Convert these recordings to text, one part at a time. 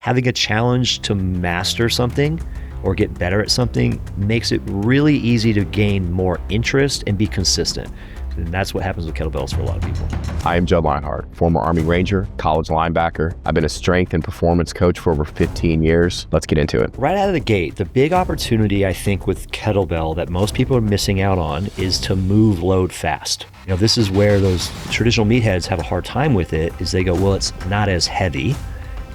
Having a challenge to master something or get better at something makes it really easy to gain more interest and be consistent. And that's what happens with kettlebells for a lot of people. I am Judd Lienhard, former Army Ranger, college linebacker. I've been a strength and performance coach for over 15 years. Let's get into it. Right out of the gate, the big opportunity I think with kettlebell that most people are missing out on is to move load fast. You know, this is where those traditional meatheads have a hard time with it, is they go, well, it's not as heavy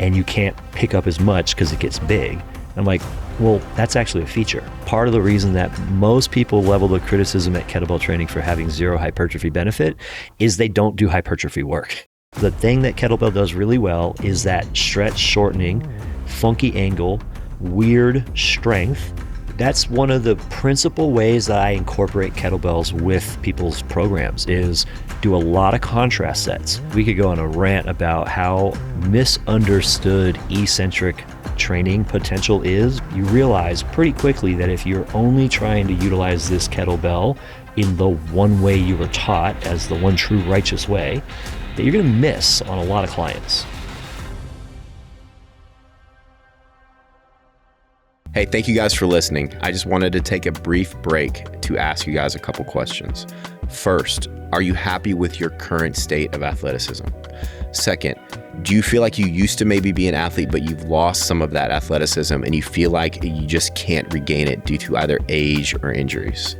and you can't pick up as much because it gets big. I'm like, well, that's actually a feature. Part of the reason that most people level the criticism at kettlebell training for having zero hypertrophy benefit is they don't do hypertrophy work. The thing that kettlebell does really well is that stretch shortening, funky angle, weird strength. That's one of the principal ways that I incorporate kettlebells with people's programs, is do a lot of contrast sets. We could go on a rant about how misunderstood eccentric training potential is. You realize pretty quickly that if you're only trying to utilize this kettlebell in the one way you were taught as the one true righteous way, that you're going to miss on a lot of clients. Hey, thank you guys for listening. I just wanted to take a brief break to ask you guys a couple questions. First, are you happy with your current state of athleticism? Second, do you feel like you used to maybe be an athlete, but you've lost some of that athleticism and you feel like you just can't regain it due to either age or injuries?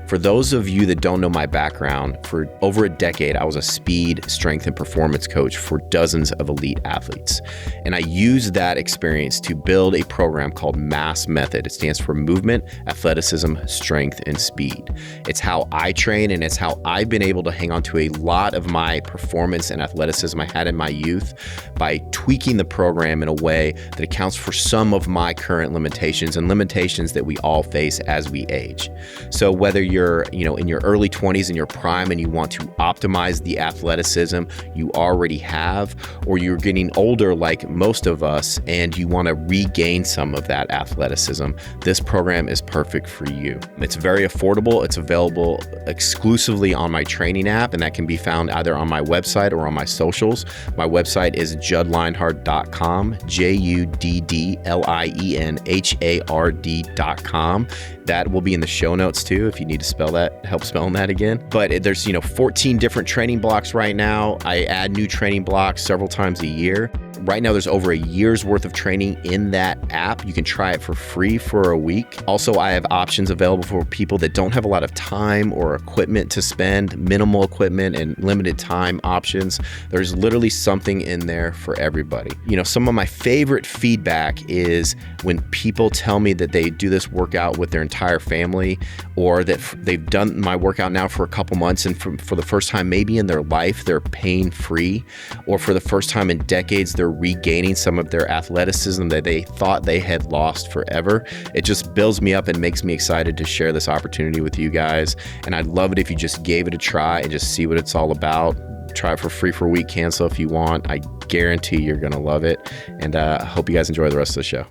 For those of you that don't know my background, for over a decade, I was a speed, strength, and performance coach for dozens of elite athletes. And I used that experience to build a program called MASS Method. It stands for Movement, Athleticism, Strength, and Speed. It's how I train, and it's how I've been able to hang on to a lot of my performance and athleticism I had in my youth by tweaking the program in a way that accounts for some of my current limitations and limitations that we all face as we age. So whether you're in your early 20s in your prime and you want to optimize the athleticism you already have, or you're getting older like most of us and you want to regain some of that athleticism, this program is perfect for you. It's very affordable. It's available exclusively on my training app, and that can be found either on my website or on my socials. My website is juddlienhard.com, JUDDLIENHARD.com. That will be in the show notes too, if you need to spell that, help spelling that again. But there's 14 different training blocks right now. I add new training blocks several times a year. Right now, there's over a year's worth of training in that app. You can try it for free for a week. Also, I have options available for people that don't have a lot of time or equipment to spend, minimal equipment and limited time options. There's literally something in there for everybody. Some of my favorite feedback is when people tell me that they do this workout with their entire family, or that they've done my workout now for a couple months, and for the first time maybe in their life, they're pain-free, or for the first time in decades, they're regaining some of their athleticism that they thought they had lost forever. It just builds me up and makes me excited to share this opportunity with you guys. And I'd love it if you just gave it a try and just see what it's all about. Try it for free for a week, cancel if you want. I guarantee you're going to love it. And I hope you guys enjoy the rest of the show.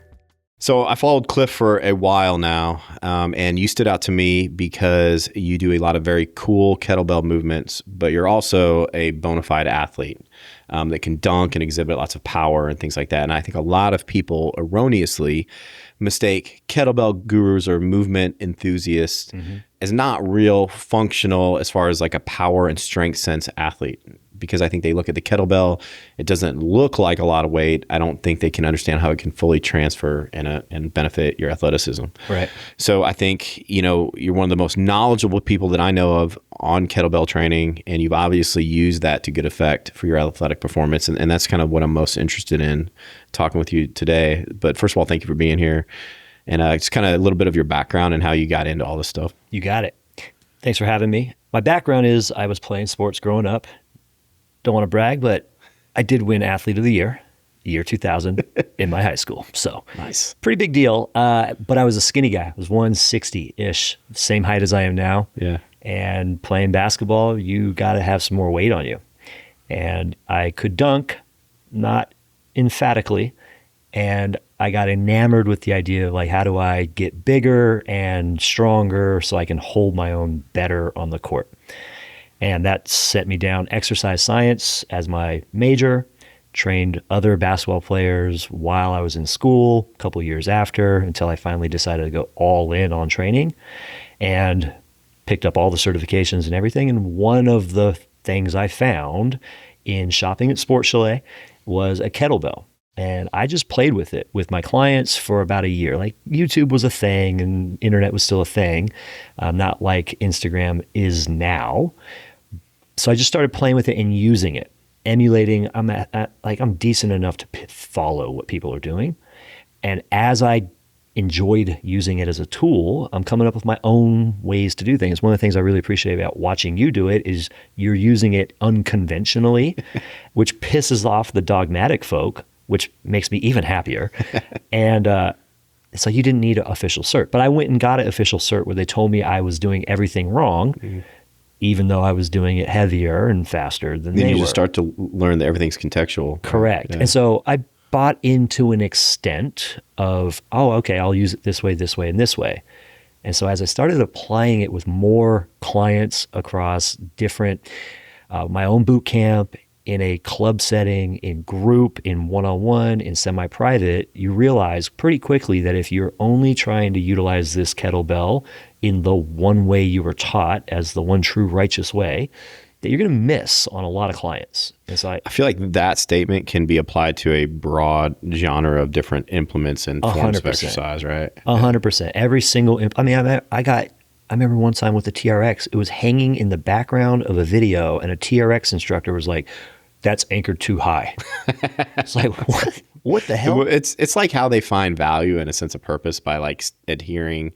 So I followed Cliff for a while now, and you stood out to me because you do a lot of very cool kettlebell movements, but you're also a bona fide athlete that can dunk and exhibit lots of power and things like that. And I think a lot of people erroneously mistake kettlebell gurus or movement enthusiasts as not real functional as far as like a power and strength sense athlete. Because I think they look at the kettlebell, it doesn't look like a lot of weight. I don't think they can understand how it can fully transfer and benefit your athleticism. Right. So I think, you're one of the most knowledgeable people that I know of on kettlebell training, and you've obviously used that to good effect for your athletic performance. And that's kind of what I'm most interested in talking with you today. But first of all, thank you for being here. And just kind of a little bit of your background and how you got into all this stuff. You got it. Thanks for having me. My background is I was playing sports growing up. Don't want to brag, but I did win Athlete of the Year 2000 in my high school. So nice. Pretty big deal. But I was a skinny guy. I was 160-ish, same height as I am now. Yeah. And playing basketball, you got to have some more weight on you. And I could dunk, not emphatically. And I got enamored with the idea of how do I get bigger and stronger so I can hold my own better on the court. And that sent me down exercise science as my major. trained other basketball players while I was in school, a couple years after, until I finally decided to go all in on training and picked up all the certifications and everything. And one of the things I found in shopping at Sports Chalet was a kettlebell. And I just played with it with my clients for about a year. Like YouTube was a thing and internet was still a thing, not like Instagram is now. So I just started playing with it and using it, emulating. I'm decent enough to follow what people are doing. And as I enjoyed using it as a tool, I'm coming up with my own ways to do things. One of the things I really appreciate about watching you do it is you're using it unconventionally, which pisses off the dogmatic folk, which makes me even happier. And it's like you didn't need an official cert. But I went and got an official cert where they told me I was doing everything wrong, even though I was doing it heavier and faster than they were. Then you just start to learn that everything's contextual. Correct. Yeah. And so I bought into an extent of, okay, I'll use it this way, and this way. And so as I started applying it with more clients across different, my own boot camp, in a club setting, in group, in one-on-one, in semi-private, you realize pretty quickly that if you're only trying to utilize this kettlebell in the one way you were taught as the one true righteous way, that you're going to miss on a lot of clients. And so I feel like that statement can be applied to a broad genre of different implements and forms of exercise, right? 100%. Every single, I remember one time with the TRX, it was hanging in the background of a video and a TRX instructor was like, that's anchored too high. It's like, what the hell? It's like how they find value and a sense of purpose by like adhering,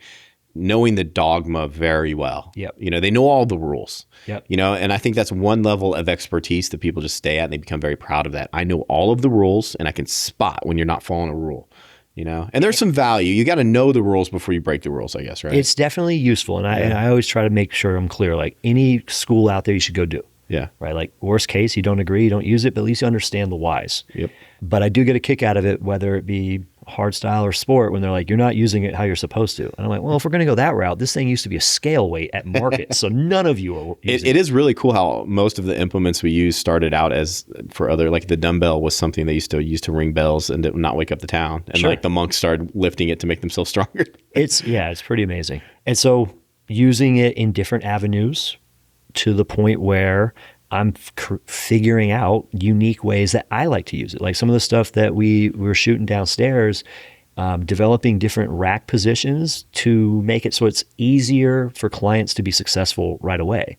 knowing the dogma very well. Yep. They know all the rules. Yep. And I think that's one level of expertise that people just stay at and they become very proud of that. I know all of the rules and I can spot when you're not following a rule. And there's some value. You got to know the rules before you break the rules, I guess, right? It's definitely useful. And I always try to make sure I'm clear, like any school out there you should go do. Yeah. Right. Like worst case, you don't agree, you don't use it, but at least you understand the whys. Yep. But I do get a kick out of it, whether it be hard style or sport, when they're like, you're not using it how you're supposed to. And I'm like, well, if we're going to go that route, this thing used to be a scale weight at market. So none of you are using it is really cool how most of the implements we use started out as for other, like the dumbbell was something they used to use to ring bells and not wake up the town. And like the monks started lifting it to make themselves stronger. It's pretty amazing. And so using it in different avenues to the point where I'm figuring out unique ways that I like to use it. Like some of the stuff that we were shooting downstairs, developing different rack positions to make it so it's easier for clients to be successful right away.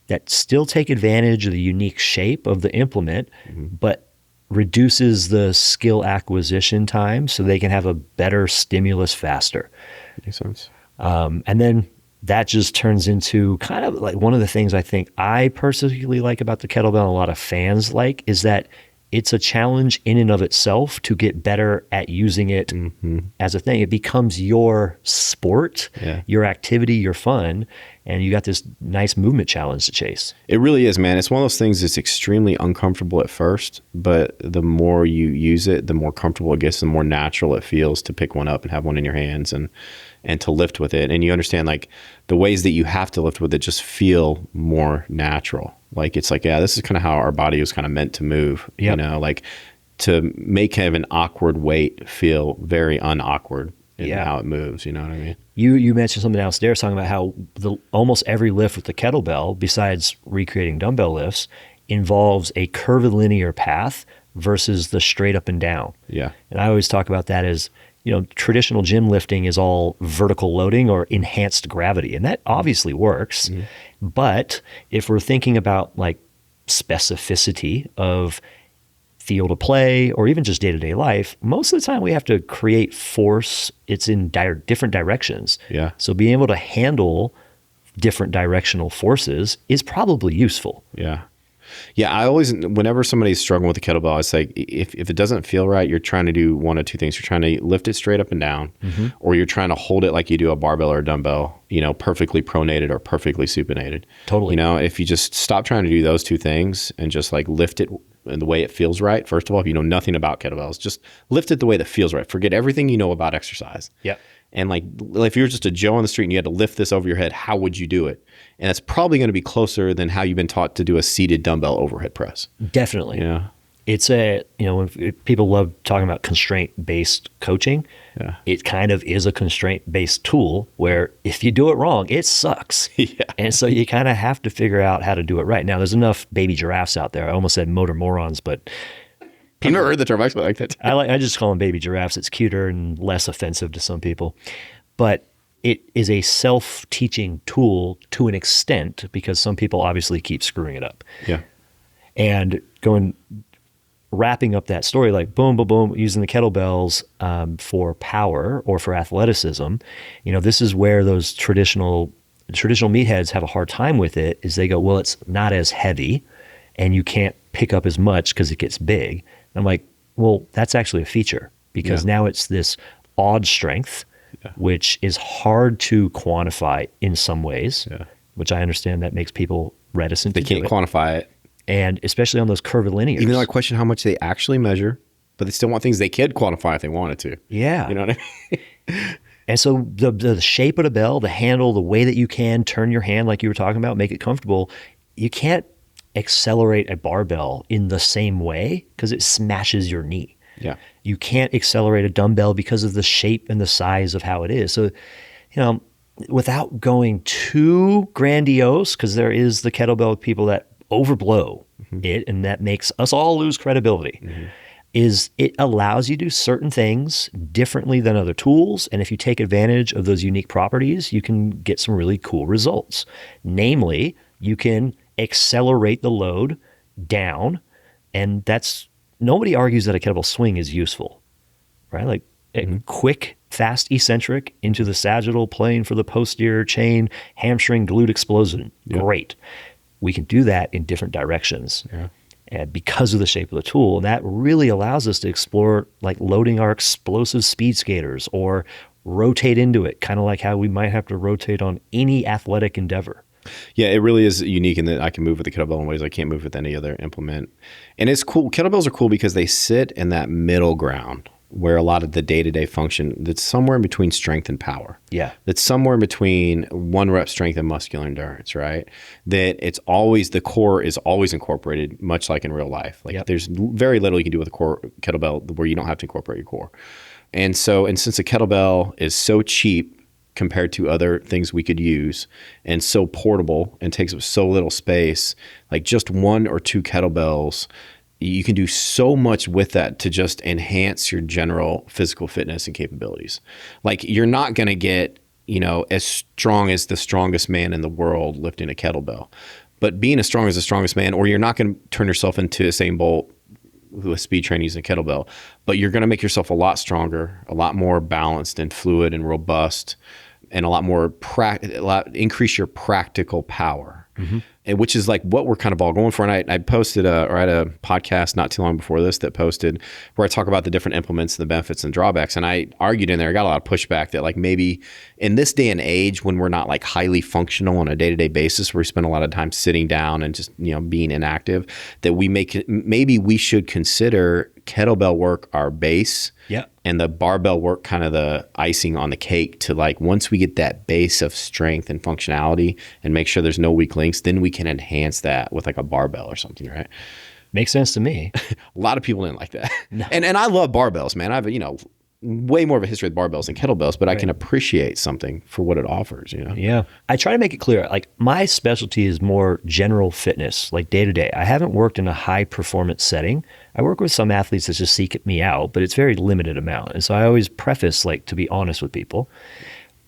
That still take advantage of the unique shape of the implement, but reduces the skill acquisition time so they can have a better stimulus faster. Makes sense. And then that just turns into kind of like one of the things I think I personally like about the kettlebell and a lot of fans like is that it's a challenge in and of itself to get better at using it as a thing. It becomes your sport, your activity, your fun, and you got this nice movement challenge to chase. It really is, man. It's one of those things that's extremely uncomfortable at first, but the more you use it, the more comfortable it gets, the more natural it feels to pick one up and have one in your hands and to lift with it. And you understand like the ways that you have to lift with it just feel more natural. Like it's like, this is kind of how our body was kind of meant to move, like to make kind of an awkward weight feel very unawkward in how it moves. You know what I mean? You mentioned something downstairs talking about how almost every lift with the kettlebell, besides recreating dumbbell lifts, involves a curvilinear path versus the straight up and down. Yeah. And I always talk about that as, traditional gym lifting is all vertical loading or enhanced gravity. And that obviously works. But if we're thinking about like specificity of field of play or even just day-to-day life, most of the time we have to create force. It's in different directions. Yeah. So being able to handle different directional forces is probably useful. Yeah. Yeah, I always, whenever somebody's struggling with the kettlebell, it's like, if it doesn't feel right, you're trying to do one of two things. You're trying to lift it straight up and down, or you're trying to hold it like you do a barbell or a dumbbell, perfectly pronated or perfectly supinated. Totally. If you just stop trying to do those two things and just like lift it in the way it feels right. First of all, if you know nothing about kettlebells, just lift it the way that feels right. Forget everything you know about exercise. Yep. And like, if you were just a Joe on the street and you had to lift this over your head, how would you do it? And that's probably going to be closer than how you've been taught to do a seated dumbbell overhead press. Definitely. Yeah. It's when people love talking about constraint-based coaching, it kind of is a constraint-based tool where if you do it wrong, it sucks. And so you kind of have to figure out how to do it right. Now, there's enough baby giraffes out there. I almost said motor morons, but I've never heard the term. I actually like that. I just call them baby giraffes. It's cuter and less offensive to some people. But it is a self-teaching tool to an extent because some people obviously keep screwing it up. Yeah. And wrapping up that story, like boom, boom, boom, using the kettlebells for power or for athleticism, this is where those traditional meatheads have a hard time with it, is they go, well, it's not as heavy and you can't pick up as much because it gets big. And I'm like, well, that's actually a feature because now it's this odd strength, which is hard to quantify in some ways, which I understand that makes people reticent. They can't quantify it. And especially on those curvilinears. Even though I question how much they actually measure, but they still want things they could quantify if they wanted to. Yeah. You know what I mean? And so the shape of the bell, the handle, the way that you can turn your hand like you were talking about, make it comfortable, you can't accelerate a barbell in the same way because it smashes your knee. Yeah. You can't accelerate a dumbbell because of the shape and the size of how it is. So, without going too grandiose, because there is the kettlebell people that overblow it, and that makes us all lose credibility, is it allows you to do certain things differently than other tools. And if you take advantage of those unique properties, you can get some really cool results. Namely, you can accelerate the load down, and nobody argues that a kettlebell swing is useful, right? Like a quick, fast eccentric into the sagittal plane for the posterior chain, hamstring, glute explosion. Great. We can do that in different directions and because of the shape of the tool. And that really allows us to explore like loading our explosive speed skaters or rotate into it, kind of like how we might have to rotate on any athletic endeavor. Yeah, it really is unique in that I can move with the kettlebell in ways I can't move with any other implement. And it's cool. Kettlebells are cool because they sit in that middle ground where a lot of the day-to-day function that's somewhere in between strength and power. Yeah. That's somewhere in between 1 rep strength and muscular endurance, right? That it's always, the core is always incorporated, much like in real life. Like there's very little you can do with a core kettlebell where you don't have to incorporate your core. And since a kettlebell is so cheap compared to other things we could use and so portable and takes up so little space, like just 1 or 2 kettlebells, you can do so much with that to just enhance your general physical fitness and capabilities. Like you're not going to get, as strong as the strongest man in the world lifting a kettlebell, but being as strong as the strongest man, or you're not going to turn yourself into Usain Bolt with speed training using a kettlebell, but you're going to make yourself a lot stronger, a lot more balanced and fluid and robust, and a lot more increase your practical power. And which is like what we're kind of all going for. And I posted or I had a podcast not too long before this that posted where I talk about the different implements and the benefits and drawbacks. And I argued in there, I got a lot of pushback that like maybe in this day and age when we're not like highly functional on a day-to-day basis, where we spend a lot of time sitting down and just, being inactive, that maybe we should consider kettlebell work our base. Yeah. And the barbell work kind of the icing on the cake to like, once we get that base of strength and functionality and make sure there's no weak links, then we can enhance that with like a barbell or something, right? Makes sense to me. A lot of people didn't like that. No. And I love barbells, man. I've, way more of a history with barbells than kettlebells, but I can appreciate something for what it offers, Yeah. I try to make it clear, like my specialty is more general fitness, like day to day. I haven't worked in a high performance setting. I work with some athletes that just seek me out, but it's very limited amount. And so I always preface, like, to be honest with people.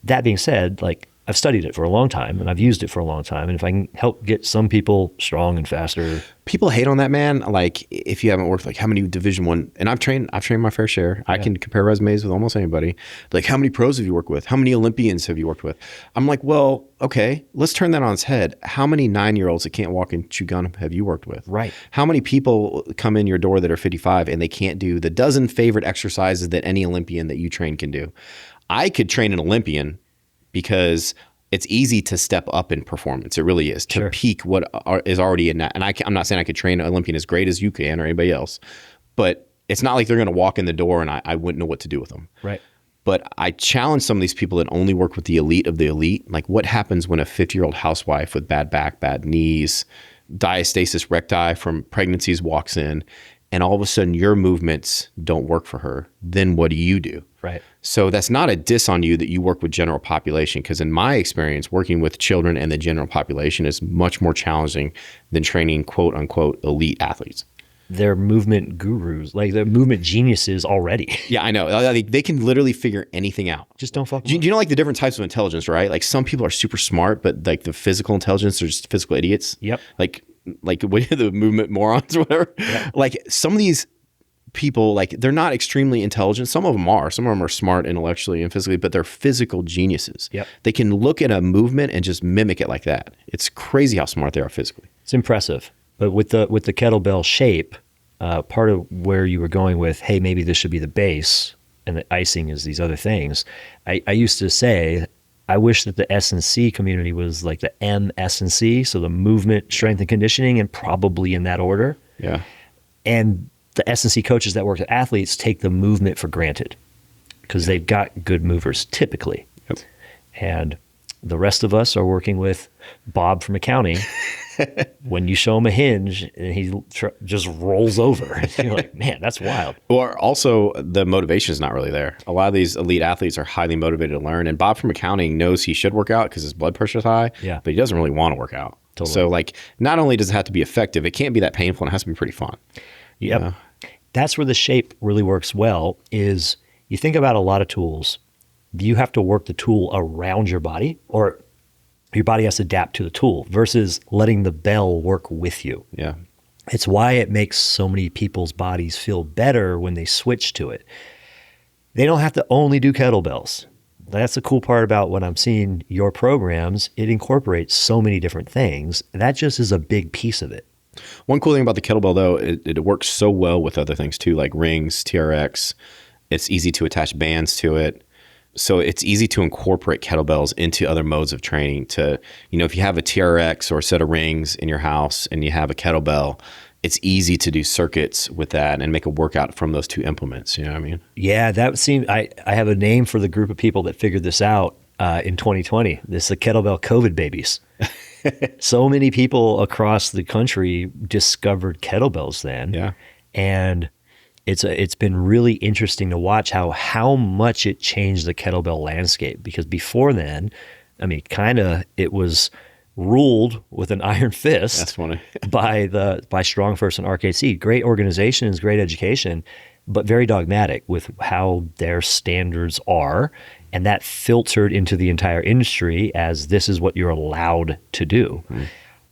That being said, like, I've studied it for a long time and I've used it for a long time. And if I can help get some people strong and faster. People hate on that, man. Like if you haven't worked, like how many Division I, and I've trained my fair share. I can compare resumes with almost anybody. Like how many pros have you worked with? How many Olympians have you worked with? I'm like, well, okay, let's turn that on its head. How many 9-year-olds that can't walk and chew gum have you worked with? Right. How many people come in your door that are 55 and they can't do the dozen favorite exercises that any Olympian that you train can do? I could train an Olympian because it's easy to step up in performance. It really is to peak what is already in that. And I'm not saying I could train an Olympian as great as you can or anybody else, but it's not like they're going to walk in the door and I wouldn't know what to do with them. Right. But I challenge some of these people that only work with the elite of the elite. Like what happens when a 50-year-old housewife with bad back, bad knees, diastasis recti from pregnancies walks in and all of a sudden your movements don't work for her, then what do you do? Right. So that's not a diss on you that you work with general population, because in my experience, working with children and the general population is much more challenging than training quote unquote elite athletes. They're movement gurus, like they're movement geniuses already. Yeah, I know. They can literally figure anything out. Just don't fuck. Do you know like the different types of intelligence, right? Like some people are super smart, but like the physical intelligence, they're just physical idiots. Yep. Like what are the movement morons or whatever? Yeah. Like some of these people, like they're not extremely intelligent. Some of them are. Some of them are smart intellectually and physically, but they're physical geniuses. Yep. They can look at a movement and just mimic it like that. It's crazy how smart they are physically. It's impressive. But with the kettlebell shape, part of where you were going with, hey, maybe this should be the base and the icing is these other things. I used to say, I wish that the S&C community was like the M, S, and C, so the movement, strength, and conditioning, and probably in that order. Yeah. And the S&C coaches that work with athletes take the movement for granted because they've got good movers typically. Yep. And the rest of us are working with Bob from accounting. When you show him a hinge and he just rolls over, you're like, man, that's wild. Or also the motivation is not really there. A lot of these elite athletes are highly motivated to learn. And Bob from accounting knows he should work out because his blood pressure is high, but he doesn't really want to work out. Totally. So like, not only does it have to be effective, it can't be that painful, and it has to be pretty fun. Yep. That's where the shape really works well is you think about a lot of tools. You have to work the tool around your body, or your body has to adapt to the tool versus letting the bell work with you. Yeah. It's why it makes so many people's bodies feel better when they switch to it. They don't have to only do kettlebells. That's the cool part about when I'm seeing your programs. It incorporates so many different things. That just is a big piece of it. One cool thing about the kettlebell, though, it works so well with other things too, like rings, TRX. It's easy to attach bands to it. So it's easy to incorporate kettlebells into other modes of training to, if you have a TRX or a set of rings in your house and you have a kettlebell, it's easy to do circuits with that and make a workout from those two implements. You know what I mean? Yeah, that seemed, I have a name for the group of people that figured this out in 2020. This is the kettlebell COVID babies. So many people across the country discovered kettlebells then. Yeah. And it's been really interesting to watch how much it changed the kettlebell landscape, because before then, I mean, it was ruled with an iron fist. That's funny. by Strong First and Arcade Seed. Great organizations, great education, but very dogmatic with how their standards are. And that filtered into the entire industry as this is what you're allowed to do. Mm.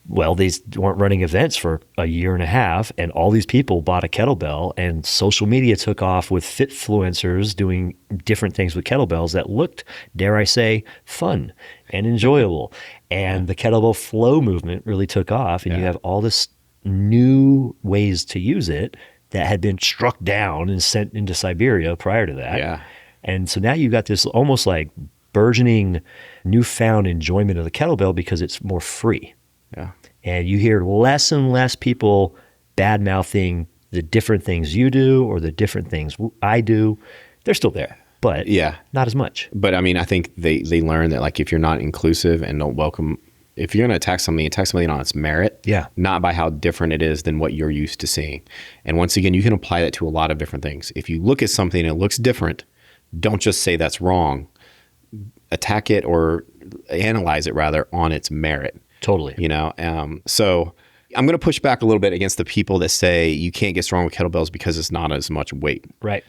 Well, these weren't running events for a year and a half, and all these people bought a kettlebell, and social media took off with fitfluencers doing different things with kettlebells that looked, dare I say, fun and enjoyable. And the kettlebell flow movement really took off, and you have all this new ways to use it that had been struck down and sent into Siberia prior to that. Yeah. And so now you've got this almost like burgeoning newfound enjoyment of the kettlebell because it's more free. Yeah. And you hear less and less people bad-mouthing the different things you do or the different things I do. They're still there, but not as much. But I mean, I think they learn that like if you're not inclusive and don't welcome, if you're going to attack something on its merit, not by how different it is than what you're used to seeing. And once again, you can apply that to a lot of different things. If you look at something and it looks different, don't just say that's wrong. Attack it, or analyze it rather, on its merit. Totally. So I'm going to push back a little bit against the people that say you can't get strong with kettlebells because it's not as much weight. Right.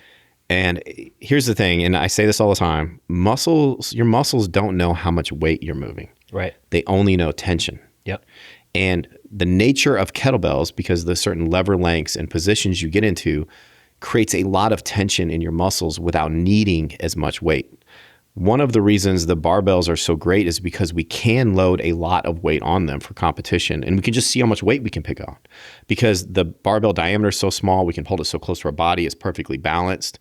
And here's the thing, and I say this all the time, your muscles don't know how much weight you're moving. Right. They only know tension. Yep. And the nature of kettlebells, because the certain lever lengths and positions you get into, creates a lot of tension in your muscles without needing as much weight. One of the reasons the barbells are so great is because we can load a lot of weight on them for competition, and we can just see how much weight we can pick on. Because the barbell diameter is so small, we can hold it so close to our body, it's perfectly balanced,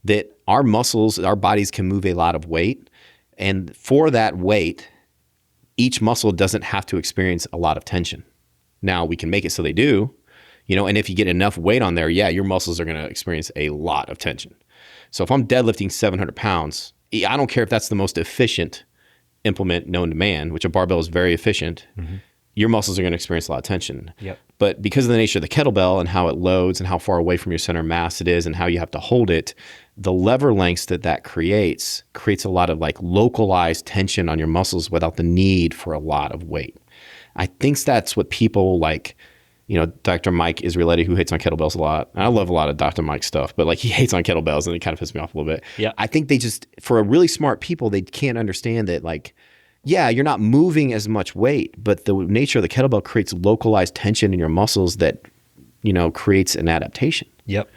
that our muscles, our bodies can move a lot of weight. And for that weight, each muscle doesn't have to experience a lot of tension. Now, we can make it so they do, and if you get enough weight on there, your muscles are going to experience a lot of tension. So if I'm deadlifting 700 pounds, I don't care if that's the most efficient implement known to man, which a barbell is very efficient. Mm-hmm. your muscles are going to experience a lot of tension. Yep. But because of the nature of the kettlebell and how it loads and how far away from your center of mass it is and how you have to hold it, the lever lengths that creates a lot of like localized tension on your muscles without the need for a lot of weight. I think that's what people like, you know, Dr. Mike Israeliti, who hates on kettlebells a lot. And I love a lot of Dr. Mike stuff, but like he hates on kettlebells and it kind of pisses me off a little bit. Yeah. I think they just, for a really smart people, they can't understand that like, yeah, you're not moving as much weight, but the nature of the kettlebell creates localized tension in your muscles that, you know, creates an adaptation. Yep.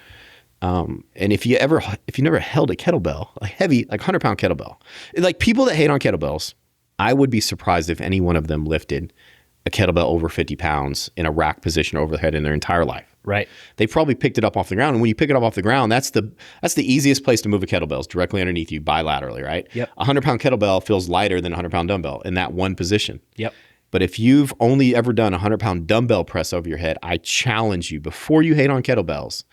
And if you never held a kettlebell, a heavy, like 100-pound kettlebell, like people that hate on kettlebells, I would be surprised if any one of them lifted a kettlebell over 50 pounds in a rack position overhead in their entire life. Right. They probably picked it up off the ground. And when you pick it up off the ground, that's the easiest place to move a kettlebell is directly underneath you bilaterally, right? Yep. A 100-pound kettlebell feels lighter than a 100-pound dumbbell in that one position. Yep. But if you've only ever done a 100-pound dumbbell press over your head, I challenge you, before you hate on kettlebells,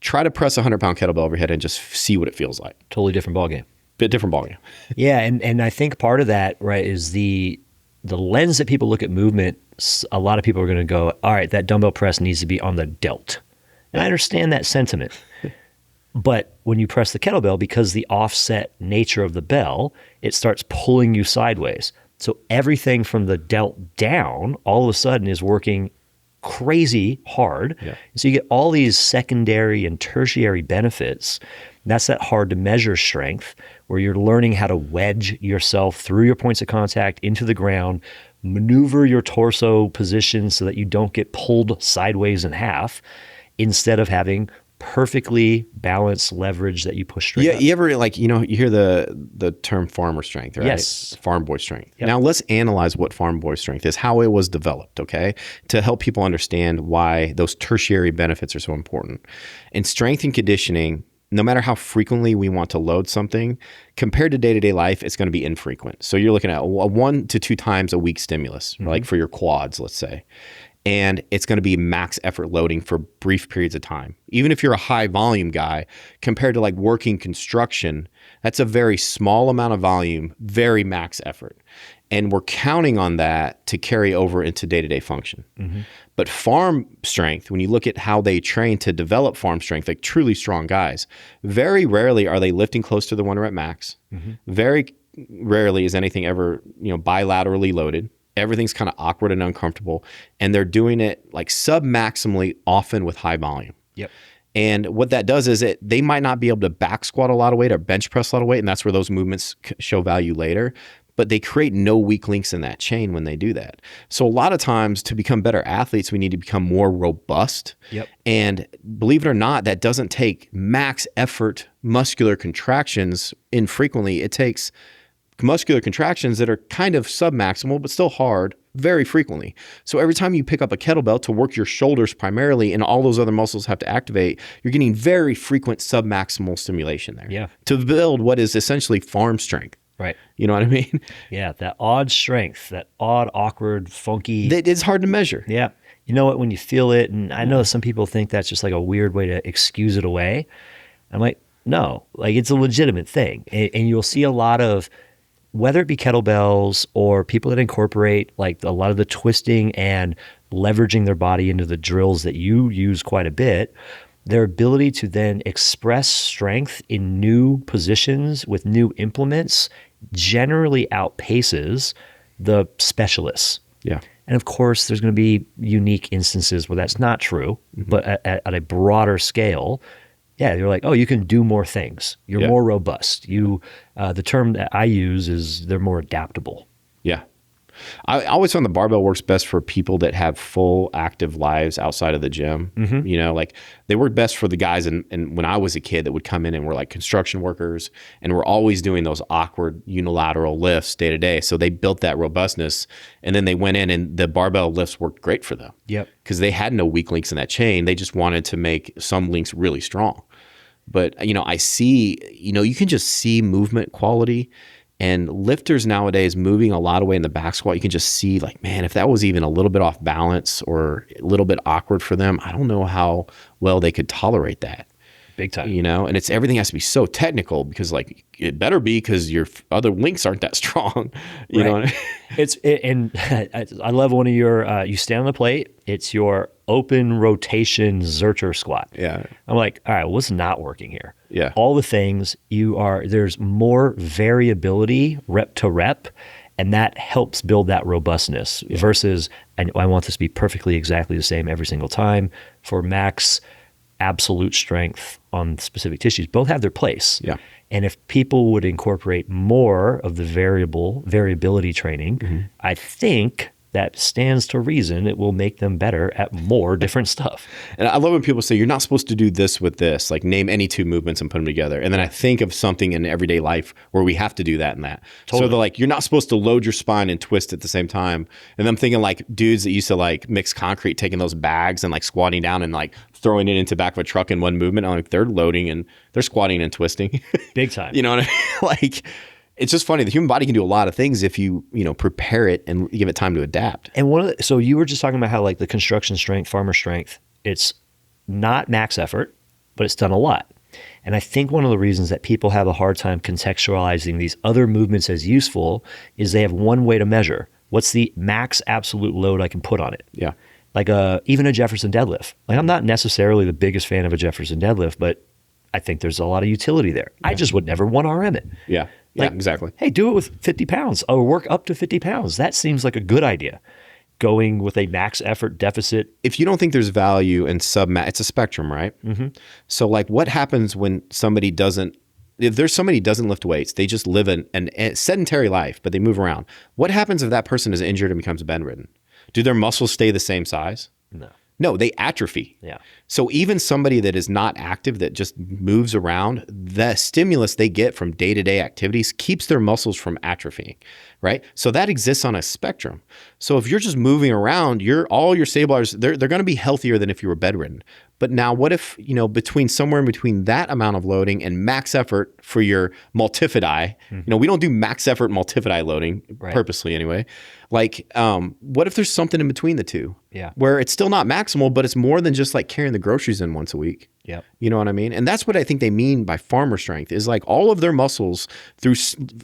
try to press a 100-pound kettlebell over your head and just see what it feels like. Totally different ballgame. Bit different ballgame. Yeah, and I think part of that, right, is the lens that people look at movement. A lot of people are going to go, all right, that dumbbell press needs to be on the delt. And I understand that sentiment. But when you press the kettlebell, because the offset nature of the bell, it starts pulling you sideways. So everything from the delt down all of a sudden is working crazy hard. Yeah. So you get all these secondary and tertiary benefits. That's that hard to measure strength, where you're learning how to wedge yourself through your points of contact into the ground, maneuver your torso position so that you don't get pulled sideways in half, instead of having perfectly balanced leverage that you push straight up. You ever, like, you know, you hear the term farmer strength, right? Yes. Farm boy strength. Yep. Now let's analyze what farm boy strength is, how it was developed, okay? To help people understand why those tertiary benefits are so important. In strength and conditioning, no matter how frequently we want to load something, compared to day-to-day life, it's going to be infrequent. So you're looking at a 1 to 2 times a week stimulus, like for your quads, let's say. And it's going to be max effort loading for brief periods of time. Even if you're a high volume guy, compared to like working construction, that's a very small amount of volume, very max effort. And we're counting on that to carry over into day-to-day function. Mm-hmm. But farm strength, when you look at how they train to develop farm strength, like truly strong guys, very rarely are they lifting close to the 1 rep max. Mm-hmm. Very rarely is anything ever, you know, bilaterally loaded. Everything's kind of awkward and uncomfortable. And they're doing it like submaximally, often with high volume. Yep. And what that does is they might not be able to back squat a lot of weight or bench press a lot of weight. And that's where those movements show value later. But they create no weak links in that chain when they do that. So a lot of times, to become better athletes, we need to become more robust. Yep. And believe it or not, that doesn't take max effort muscular contractions infrequently. It takes muscular contractions that are kind of submaximal, but still hard, very frequently. So every time you pick up a kettlebell to work your shoulders primarily, and all those other muscles have to activate, you're getting very frequent submaximal stimulation there. Yeah. To build what is essentially farm strength. Right. You know what I mean? Yeah, that odd strength, that odd, awkward, funky. It's hard to measure. Yeah. You know what, when you feel it, and I know some people think that's just like a weird way to excuse it away. I'm like, no, like it's a legitimate thing. And you'll see a lot of, whether it be kettlebells or people that incorporate like a lot of the twisting and leveraging their body into the drills that you use quite a bit, their ability to then express strength in new positions with new implements generally outpaces the specialists. Yeah. And of course, there's going to be unique instances where that's not true, but at a broader scale, yeah, you're like, oh, you can do more things. You're more robust. The term that I use is they're more adaptable. Yeah. I always found the barbell works best for people that have full active lives outside of the gym. Mm-hmm. You know, like they work best for the guys. And when I was a kid that would come in and were like construction workers and were always doing those awkward unilateral lifts day to day. So they built that robustness, and then they went in and the barbell lifts worked great for them. Yep. Because they had no weak links in that chain. They just wanted to make some links really strong. But, you know, I see, you know, you can just see movement quality. And lifters nowadays moving a lot of weight in the back squat, you can just see like, man, if that was even a little bit off balance or a little bit awkward for them, I don't know how well they could tolerate that. Big time. You know, and everything has to be so technical because like it better be because your other links aren't that strong. You know what I mean? I love one of your, you stand on the plate, it's your open rotation Zercher squat. Yeah. I'm like, all right, what's not working here? Yeah. All the things there's more variability rep to rep, and that helps build that robustness versus, I want this to be perfectly exactly the same every single time for max absolute strength on specific tissues. Both have their place. Yeah. And if people would incorporate more of the variability training, I think that stands to reason it will make them better at more different stuff. And I love when people say, you're not supposed to do this with this, like name any two movements and put them together. And then I think of something in everyday life where we have to do that and that. Totally. So they're like, you're not supposed to load your spine and twist at the same time. And I'm thinking like dudes that used to like mix concrete, taking those bags and like squatting down and like throwing it into back of a truck in one movement. I'm like, they're loading and they're squatting and twisting. Big time. You know what I mean? Like, it's just funny. The human body can do a lot of things if you prepare it and give it time to adapt. And so you were just talking about how like the construction strength, farmer strength, it's not max effort, but it's done a lot. And I think one of the reasons that people have a hard time contextualizing these other movements as useful is they have one way to measure. What's the max absolute load I can put on it? Yeah. Like even a Jefferson deadlift. Like I'm not necessarily the biggest fan of a Jefferson deadlift, but I think there's a lot of utility there. Yeah. I just would never 1RM it. Yeah. Like, yeah, exactly. Hey, do it with 50 pounds or work up to 50 pounds. That seems like a good idea. Going with a max effort deficit. If you don't think there's value in it's a spectrum, right? So like what happens when if there's somebody who doesn't lift weights, they just live a sedentary life, but they move around. What happens if that person is injured and becomes bedridden? Do their muscles stay the same size? No, they atrophy. Yeah. So even somebody that is not active, that just moves around, the stimulus they get from day-to-day activities keeps their muscles from atrophying, right? So that exists on a spectrum. So if you're just moving around, all your stabilizers, they're going to be healthier than if you were bedridden. But now what if, somewhere in between that amount of loading and max effort for your multifidi, we don't do max effort multifidi loading purposely anyway. Like, what if there's something in between the two? Yeah. Where it's still not maximal, but it's more than just like carrying the groceries in once a week. Yeah. You know what I mean? And that's what I think they mean by farmer strength is like all of their muscles through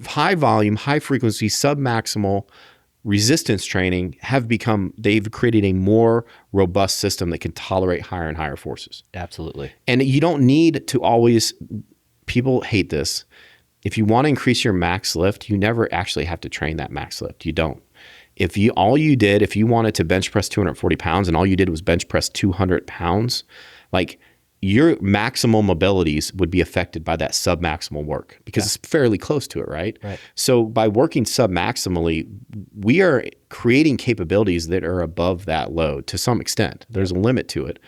high volume, high frequency, submaximal resistance training they've created a more robust system that can tolerate higher and higher forces. Absolutely. And you don't need to always, people hate this. If you want to increase your max lift, you never actually have to train that max lift. You don't. If you wanted to bench press 240 pounds and all you did was bench press 200 pounds, like your maximal mobilities would be affected by that submaximal work because it's fairly close to it, right? So by working submaximally, we are creating capabilities that are above that load to some extent. There's a limit to it.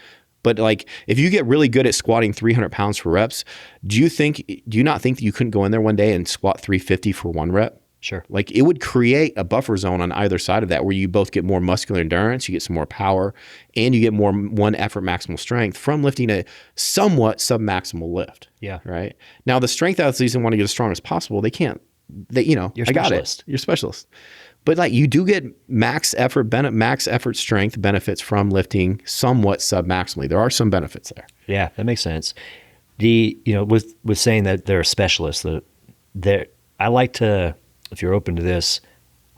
But like, if you get really good at squatting 300 pounds for reps, do you not think that you couldn't go in there one day and squat 350 for one rep? Sure. Like it would create a buffer zone on either side of that where you both get more muscular endurance, you get some more power, and you get more one effort maximal strength from lifting a somewhat submaximal lift. Yeah. Right. Now the strength athletes want to get as strong as possible. They can't. You're I got specialist. it. You're a specialist. But like you do get max effort strength benefits from lifting somewhat submaximally. There are some benefits there. Yeah, that makes sense. With saying that they're a specialist, I like to, if you're open to this,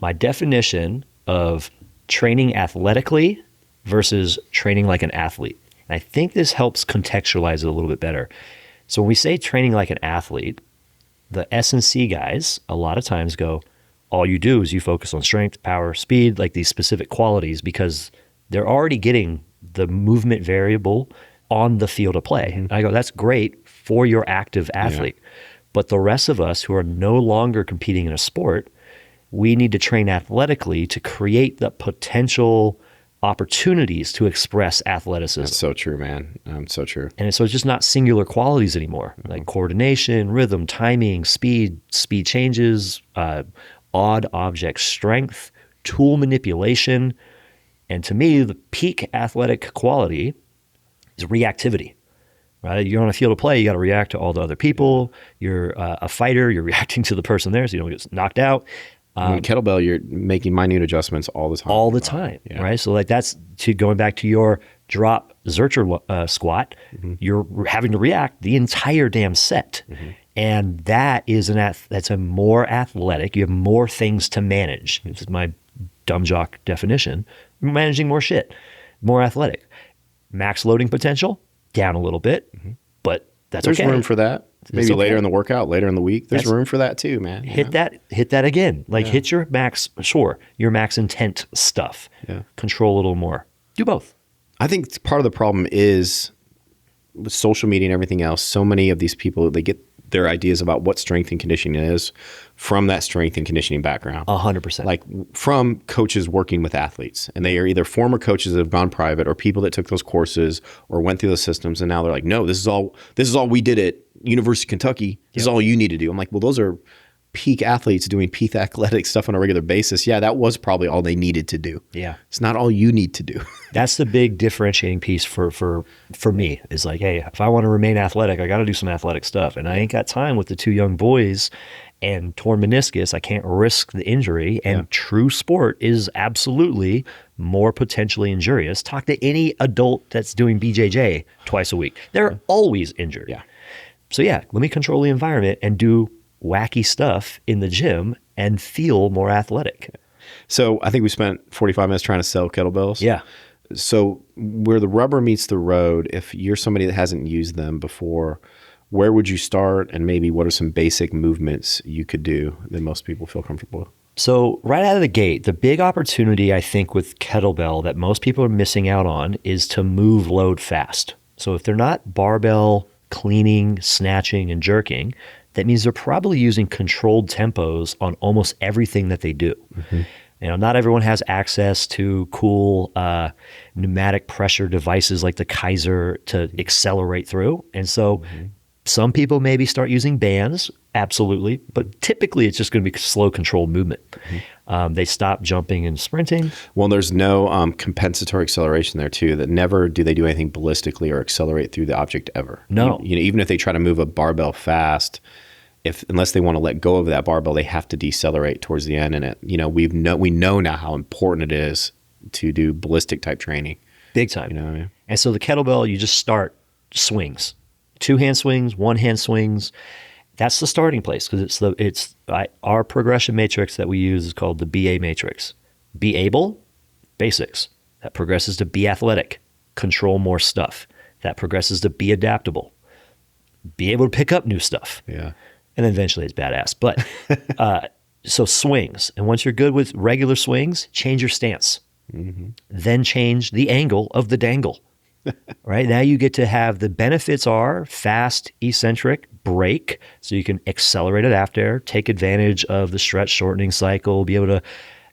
my definition of training athletically versus training like an athlete. And I think this helps contextualize it a little bit better. So when we say training like an athlete, the S&C guys a lot of times go, all you do is you focus on strength, power, speed, like these specific qualities, because they're already getting the movement variable on the field of play. And I go, that's great for your active athlete. Yeah. But the rest of us who are no longer competing in a sport, we need to train athletically to create the potential opportunities to express athleticism. That's so true, man. So true. And so it's just not singular qualities anymore, like coordination, rhythm, timing, speed changes, odd object strength, tool manipulation. And to me, the peak athletic quality is reactivity. Right? You're on a field of play, you got to react to all the other people. You're a fighter, you're reacting to the person there so you don't get knocked out. Kettlebell, you're making minute adjustments all the time. All the time, right? So like that's going back to your drop Zercher squat, you're having to react the entire damn set. And that is that's a more athletic, you have more things to manage. This is my dumb jock definition. You're managing more shit, more athletic. Max loading potential, down a little bit, but There's room for that. Maybe later in the workout, later in the week. There's room for that too, man. Hit that again. Like hit your max, your max intent stuff. Yeah. Control a little more. Do both. I think part of the problem is with social media and everything else, so many of these people, they get their ideas about what strength and conditioning is from that strength and conditioning background. 100%. Like from coaches working with athletes. And they are either former coaches that have gone private or people that took those courses or went through those systems. And now they're like, no, this is all we did at University of Kentucky. This is all you need to do. I'm like, well, those are peak athletes doing peak athletic stuff on a regular basis. Yeah, that was probably all they needed to do. Yeah. It's not all you need to do. That's the big differentiating piece for me is like, hey, if I want to remain athletic, I got to do some athletic stuff. And I ain't got time with the two young boys and torn meniscus. I can't risk the injury. And true sport is absolutely more potentially injurious. Talk to any adult that's doing BJJ twice a week. They're always injured. Yeah. So let me control the environment and do wacky stuff in the gym and feel more athletic. So I think we spent 45 minutes trying to sell kettlebells. Yeah. So where the rubber meets the road, if you're somebody that hasn't used them before, where would you start? And maybe what are some basic movements you could do that most people feel comfortable with? So right out of the gate, the big opportunity I think with kettlebell that most people are missing out on is to move load fast. So if they're not barbell cleaning, snatching, and jerking, that means they're probably using controlled tempos on almost everything that they do. You know, not everyone has access to cool pneumatic pressure devices like the Kaiser to accelerate through. And so some people maybe start using bands, absolutely, but typically it's just going to be slow controlled movement. They stop jumping and sprinting. Well, there's no compensatory acceleration there too, that never do they do anything ballistically or accelerate through the object ever. No. You know, even if they try to move a barbell fast, unless they want to let go of that barbell, they have to decelerate towards the end. And we know now how important it is to do ballistic type training. Big time. You know what I mean? And so the kettlebell, you just start swings, 2-hand swings, 1-hand swings. That's the starting place because our progression matrix that we use is called the BA matrix. Be able, basics. That progresses to be athletic, control more stuff. That progresses to be adaptable, be able to pick up new stuff. Yeah. And then eventually it's badass. But so swings. And once you're good with regular swings, change your stance. Then change the angle of the dangle. Right? Now you get to have the benefits are fast, eccentric, break. So you can accelerate it after, take advantage of the stretch shortening cycle, be able to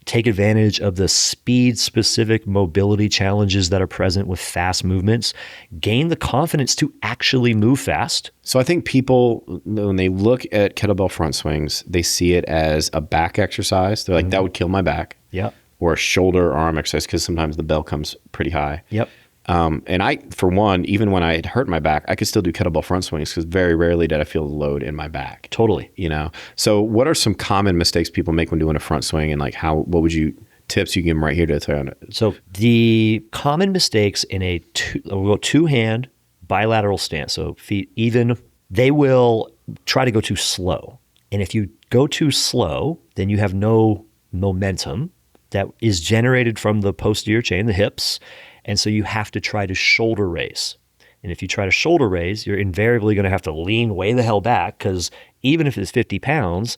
take advantage of the speed-specific mobility challenges that are present with fast movements, gain the confidence to actually move fast. So I think people, when they look at kettlebell front swings, they see it as a back exercise. They're like, that would kill my back. Yep. Or a shoulder arm exercise because sometimes the bell comes pretty high. Yep. And I, for one, even when I had hurt my back, I could still do kettlebell front swings because very rarely did I feel the load in my back. Totally. You know? So what are some common mistakes people make when doing a front swing and like what would you, tips you give them right here to try on it? So the common mistakes in a two-hand bilateral stance, so feet even, they will try to go too slow. And if you go too slow, then you have no momentum that is generated from the posterior chain, the hips. And so you have to try to shoulder raise. And if you try to shoulder raise, you're invariably going to have to lean way the hell back because even if it's 50 pounds,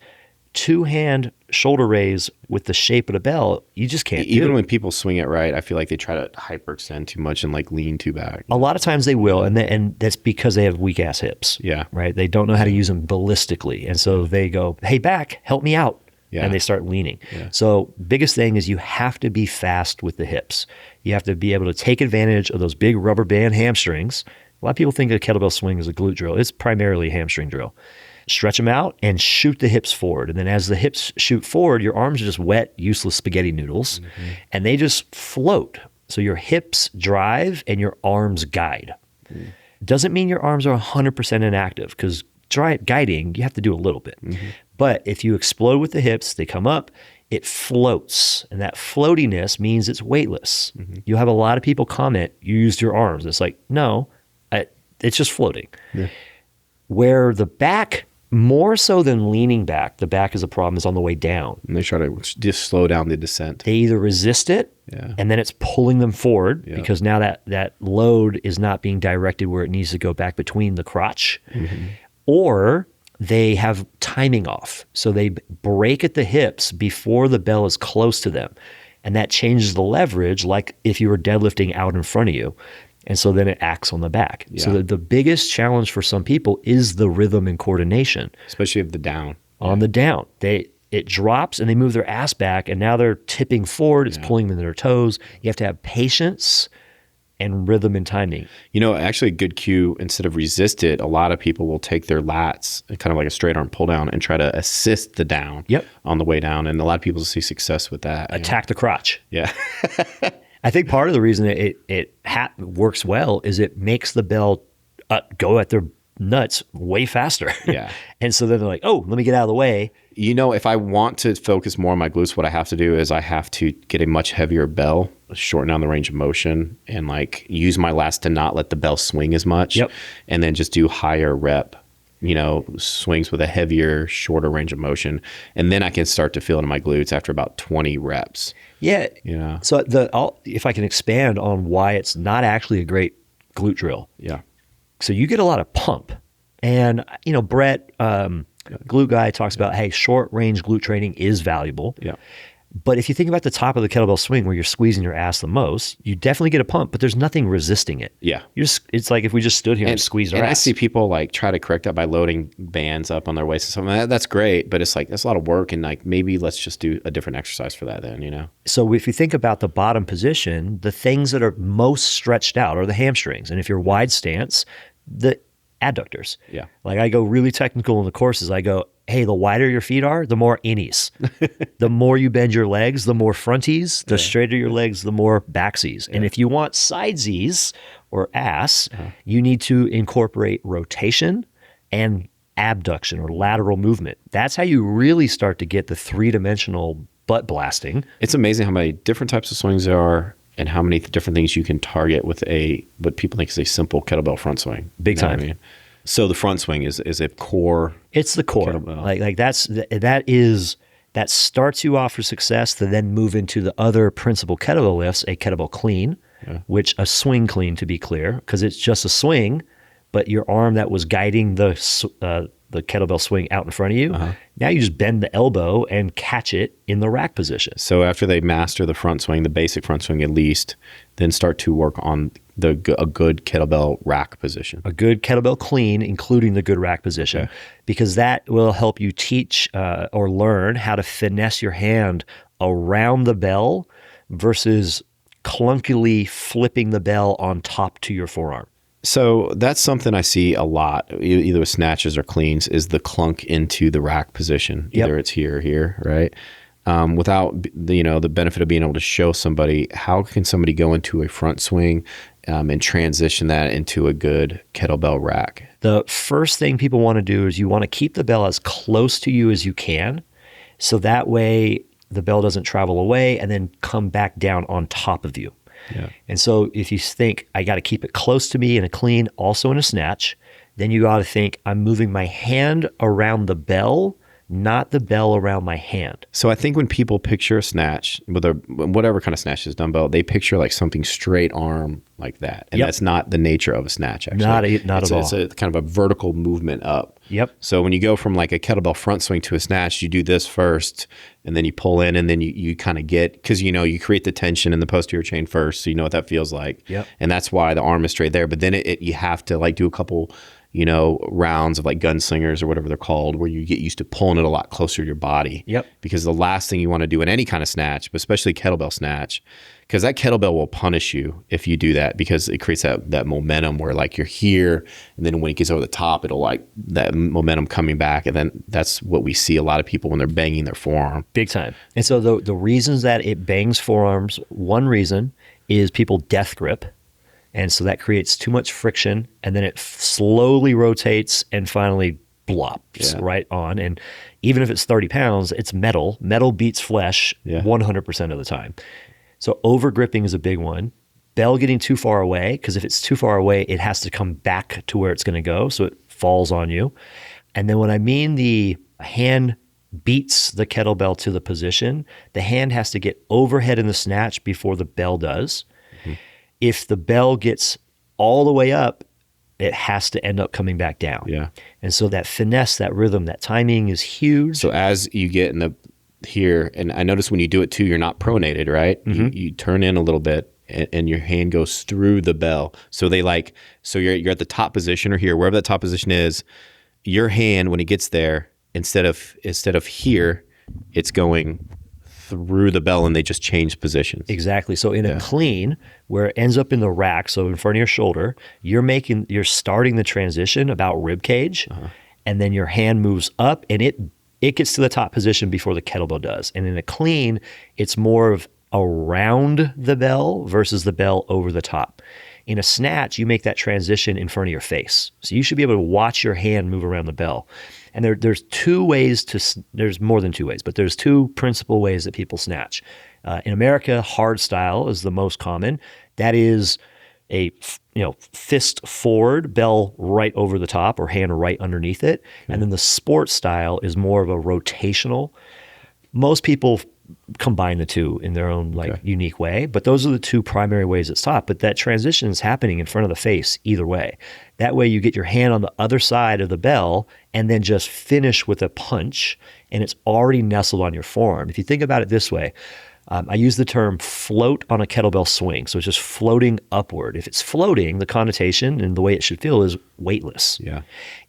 two-hand shoulder raise with the shape of the bell, you just can't do it. Even when people swing it right, I feel like they try to hyperextend too much and like lean too back. A lot of times they will, and that's because they have weak-ass hips. Yeah. Right? They don't know how to use them ballistically. And so they go, hey, back, help me out. Yeah. And they start leaning. Yeah. So biggest thing is you have to be fast with the hips. You have to be able to take advantage of those big rubber band hamstrings. A lot of people think a kettlebell swing is a glute drill. It's primarily a hamstring drill. Stretch them out and shoot the hips forward. And then as the hips shoot forward, your arms are just wet, useless spaghetti noodles, and they just float. So your hips drive and your arms guide. Doesn't mean your arms are 100% inactive because guiding, you have to do a little bit. But if you explode with the hips, they come up, it floats. And that floatiness means it's weightless. You'll have a lot of people comment, you used your arms. It's like, no, it's just floating. Where the back, more so than leaning back, the back is a problem, is on the way down. And they try to just slow down the descent. They either resist it, and then it's pulling them forward because now that load is not being directed where it needs to go back between the crotch, or they have timing off. So they break at the hips before the bell is close to them. And that changes the leverage, like if you were deadlifting out in front of you. And so then it acts on the back. So the biggest challenge for some people is the rhythm and coordination. Especially of the down. On the down. It drops and they move their ass back, and now they're tipping forward. It's pulling them in their toes. You have to have patience and rhythm and timing. You know, actually a good cue, instead of resist it, a lot of people will take their lats, kind of like a straight arm pull down, and try to assist the down on the way down. And a lot of people see success with that. Attack the crotch. Yeah. I think part of the reason it works well is it makes the bell go at their nuts way faster. And so then they're like, oh, let me get out of the way. You know, if I want to focus more on my glutes, what I have to do is I have to get a much heavier bell, shorten down the range of motion, and like use my lats to not let the bell swing as much. And then just do higher rep, you know, swings with a heavier, shorter range of motion. And then I can start to feel it in my glutes after about 20 reps. Yeah. You know? So if I can expand on why it's not actually a great glute drill. So you get a lot of pump. And, you know, Brett, glute guy, talks about, hey, short range glute training is valuable. But if you think about the top of the kettlebell swing where you're squeezing your ass the most, you definitely get a pump, but there's nothing resisting it. It's like if we just stood here and squeezed our ass. And I see people like try to correct that by loading bands up on their waist and something. That's great, but it's like, that's a lot of work. And like, maybe let's just do a different exercise for that then, you know? So if you think about the bottom position, the things that are most stretched out are the hamstrings. And if you're wide stance, the adductors. Like I go really technical in the courses. I go, hey, the wider your feet are, the more innies. The more you bend your legs, the more fronties. The straighter your legs, the more backsies. And if you want sidesies or ass, you need to incorporate rotation and abduction or lateral movement. That's how you really start to get the three-dimensional butt blasting. It's amazing how many different types of swings there are and how many different things you can target with what people think is a simple kettlebell front swing. Big time. I mean? So the front swing is a core. It's the core. Like that starts you off for success to then move into the other principal kettlebell lifts, a kettlebell clean, which a swing clean, to be clear, because it's just a swing, but your arm that was guiding the kettlebell swing out in front of you, now you just bend the elbow and catch it in the rack position. So after they master the front swing, the basic front swing at least, then start to work on a good kettlebell rack position. A good kettlebell clean, including the good rack position, because that will help you teach or learn how to finesse your hand around the bell versus clunkily flipping the bell on top to your forearm. So that's something I see a lot, either with snatches or cleans, is the clunk into the rack position. Either it's here or here, right? Without the benefit of being able to show somebody, how can somebody go into a front swing and transition that into a good kettlebell rack? The first thing people want to do is you want to keep the bell as close to you as you can, so that way the bell doesn't travel away and then come back down on top of you. And so if you think, I got to keep it close to me in a clean, also in a snatch, then you got to think, I'm moving my hand around the bell, not the bell around my hand. So I think when people picture a snatch, whatever kind of snatch is dumbbell, they picture like something straight arm like that. And that's not the nature of a snatch, actually. Not at all. It's a kind of a vertical movement up. So when you go from like a kettlebell front swing to a snatch, you do this first, and then you pull in, and then you kind of get, because you create the tension in the posterior chain first, so you know what that feels like. And that's why the arm is straight there. But then you have to like do a couple rounds of like gunslingers or whatever they're called, where you get used to pulling it a lot closer to your body. Because the last thing you want to do in any kind of snatch, but especially kettlebell snatch, because that kettlebell will punish you if you do that, because it creates that momentum where like you're here, and then when it gets over the top, it'll like that momentum coming back. And then that's what we see a lot of people when they're banging their forearm. Big time. And so the reasons that it bangs forearms, one reason is people death grip. And so that creates too much friction, and then it slowly rotates and finally blops right on. And even if it's 30 pounds, it's metal. Metal beats flesh 100% of the time. So over gripping is a big one. Bell getting too far away, because if it's too far away, it has to come back to where it's going to go, so it falls on you. And then when I mean the hand beats the kettlebell to the position, the hand has to get overhead in the snatch before the bell does. Mm-hmm. If the bell gets all the way up, it has to end up coming back down. Yeah. And so that finesse, that rhythm, that timing is huge. So as you get in the here, and I notice when you do it too, you're not pronated, right? Mm-hmm. You turn in a little bit and your hand goes through the bell. So so you're at the top position or here, wherever that top position is, your hand, when it gets there, instead of here, it's going through the bell, and they just change positions. Exactly. So in a clean, where it ends up in the rack, so in front of your shoulder, you're starting the transition about rib cage, and then your hand moves up, and it gets to the top position before the kettlebell does. And in a clean, it's more of around the bell versus the bell over the top. In a snatch, you make that transition in front of your face. So you should be able to watch your hand move around the bell. And there's there's more than two ways, but there's two principal ways that people snatch. In America, hard style is the most common. That is a fist forward, bell right over the top, or hand right underneath it. And then the sports style is more of a rotational. Most people combine the two in their own unique way, but those are the two primary ways it's taught. But that transition is happening in front of the face either way. That way you get your hand on the other side of the bell and then just finish with a punch, and it's already nestled on your forearm. If you think about it this way, I use the term float on a kettlebell swing. So it's just floating upward. If it's floating, the connotation and the way it should feel is weightless. Yeah.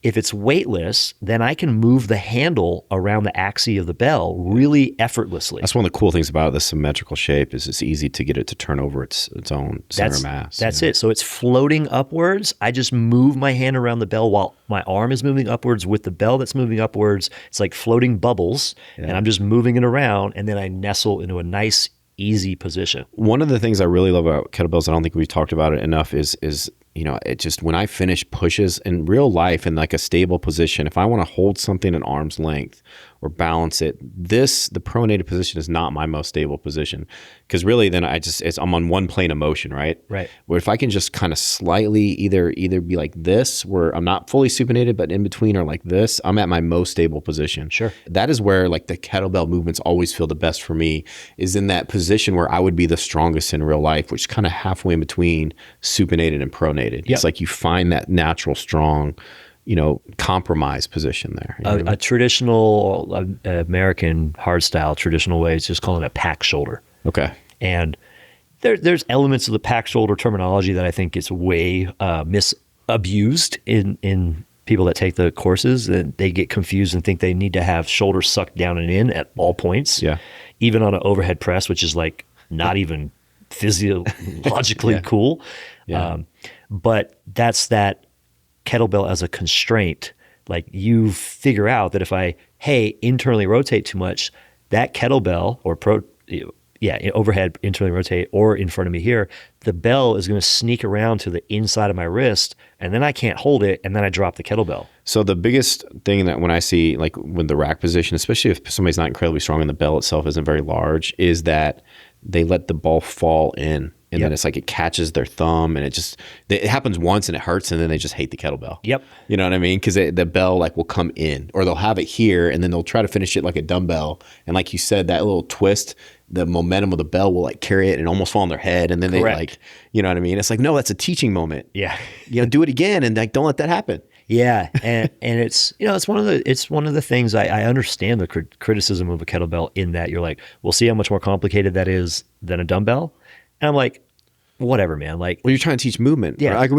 If it's weightless, then I can move the handle around the axis of the bell really effortlessly. That's one of the cool things about the symmetrical shape is it's easy to get it to turn over its own center mass. That's it. So it's floating upwards. I just move my hand around the bell while my arm is moving upwards with the bell that's moving upwards. It's like floating bubbles, and I'm just moving it around, and then I nestle into a nice, easy position. One of the things I really love about kettlebells, I don't think we've talked about it enough, is it just, when I finish pushes in real life in like a stable position, if I want to hold something at arm's length or balance it, the pronated position is not my most stable position, because really then I'm on one plane of motion, right? Right. Where if I can just kind of slightly either be like this, where I'm not fully supinated, but in between, or like this, I'm at my most stable position. Sure. That is where like the kettlebell movements always feel the best for me, is in that position where I would be the strongest in real life, which is kind of halfway in between supinated and pronated. Yep. It's like you find that natural, strong, compromise position there. A traditional American hardstyle traditional way is just calling it a pack shoulder. Okay. And there's elements of the pack shoulder terminology that I think is way misabused in people that take the courses, and they get confused and think they need to have shoulders sucked down and in at all points. Yeah. Even on an overhead press, which is like not even physiologically cool. Yeah. But that's that kettlebell as a constraint. Like, you figure out that if I internally rotate too much, that kettlebell or overhead internally rotate, or in front of me here, the bell is going to sneak around to the inside of my wrist, and then I can't hold it, and then I drop the kettlebell. So the biggest thing that when I see, like with the rack position, especially if somebody's not incredibly strong and the bell itself isn't very large, is that they let the ball fall in. And then it's like it catches their thumb, and it happens once and it hurts, and then they just hate the kettlebell. Yep. You know what I mean? Because the bell will come in, or they'll have it here, and then they'll try to finish it like a dumbbell. And like you said, that little twist, the momentum of the bell will carry it and almost fall on their head, and then they you know what I mean? It's like, no, that's a teaching moment. Yeah. Do it again, and don't let that happen. Yeah, and it's it's one of the things I understand the criticism of a kettlebell, in that you're like, we'll see how much more complicated that is than a dumbbell. And I'm like, whatever, man. Well, you're trying to teach movement. Yeah. Right?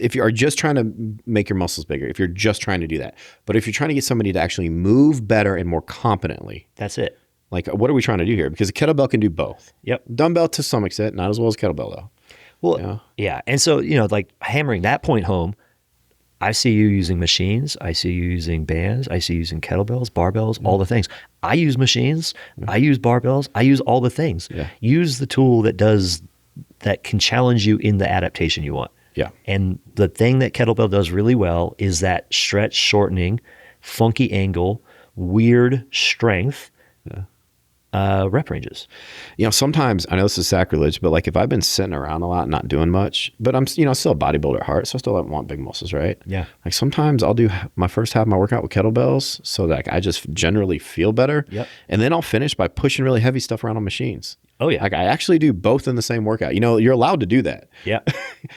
If you are just trying to make your muscles bigger, if you're just trying to do that, but if you're trying to get somebody to actually move better and more competently, that's it. What are we trying to do here? Because a kettlebell can do both. Yep. Dumbbell to some extent, not as well as kettlebell though. Well, yeah. And so, hammering that point home, I see you using machines. I see you using bands. I see you using kettlebells, barbells, all the things. I use machines. I use barbells. I use all the things. Yeah. Use the tool that can challenge you in the adaptation you want. Yeah. And the thing that kettlebell does really well is that stretch shortening, funky angle, weird strength, rep ranges. Sometimes I know this is sacrilege, but like if I've been sitting around a lot and not doing much, but I'm, still a bodybuilder at heart, so I still want big muscles, right? Yeah. Like sometimes I'll do my first half of my workout with kettlebells so that I just generally feel better. Yep. And then I'll finish by pushing really heavy stuff around on machines. Oh yeah. Like I actually do both in the same workout. You're allowed to do that. Yeah.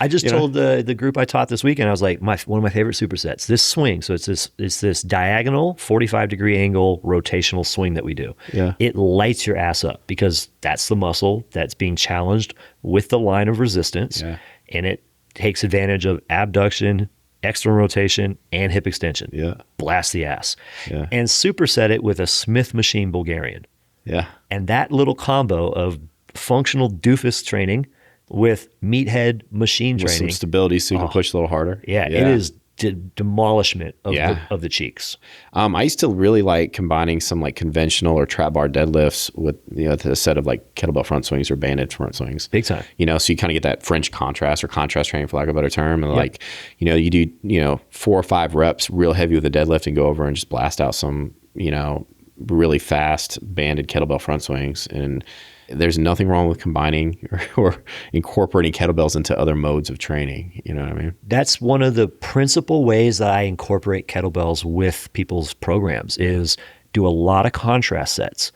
I just told the group I taught this weekend, I was like, one of my favorite supersets, this swing. So it's this diagonal 45-degree angle rotational swing that we do. Yeah. It lights your ass up because that's the muscle that's being challenged with the line of resistance. Yeah. And it takes advantage of abduction, external rotation, and hip extension. Yeah. Blast the ass. Yeah. And superset it with a Smith machine Bulgarian. Yeah. And that little combo of functional doofus training with meathead machine With training. some stability so you can push a little harder. Yeah, it is demolishment of, Yeah. of the cheeks. I used to really like combining some like conventional or trap bar deadlifts with a set of like kettlebell front swings or banded front swings. Big time. So you kind of get that French contrast or contrast training for lack of a better term. And like, you do 4 or 5 reps real heavy with a deadlift and go over and just blast out some, really fast banded kettlebell front swings. And there's nothing wrong with combining or incorporating kettlebells into other modes of training. You know what I mean? That's one of the principal ways that I incorporate kettlebells with people's programs is do a lot of contrast sets.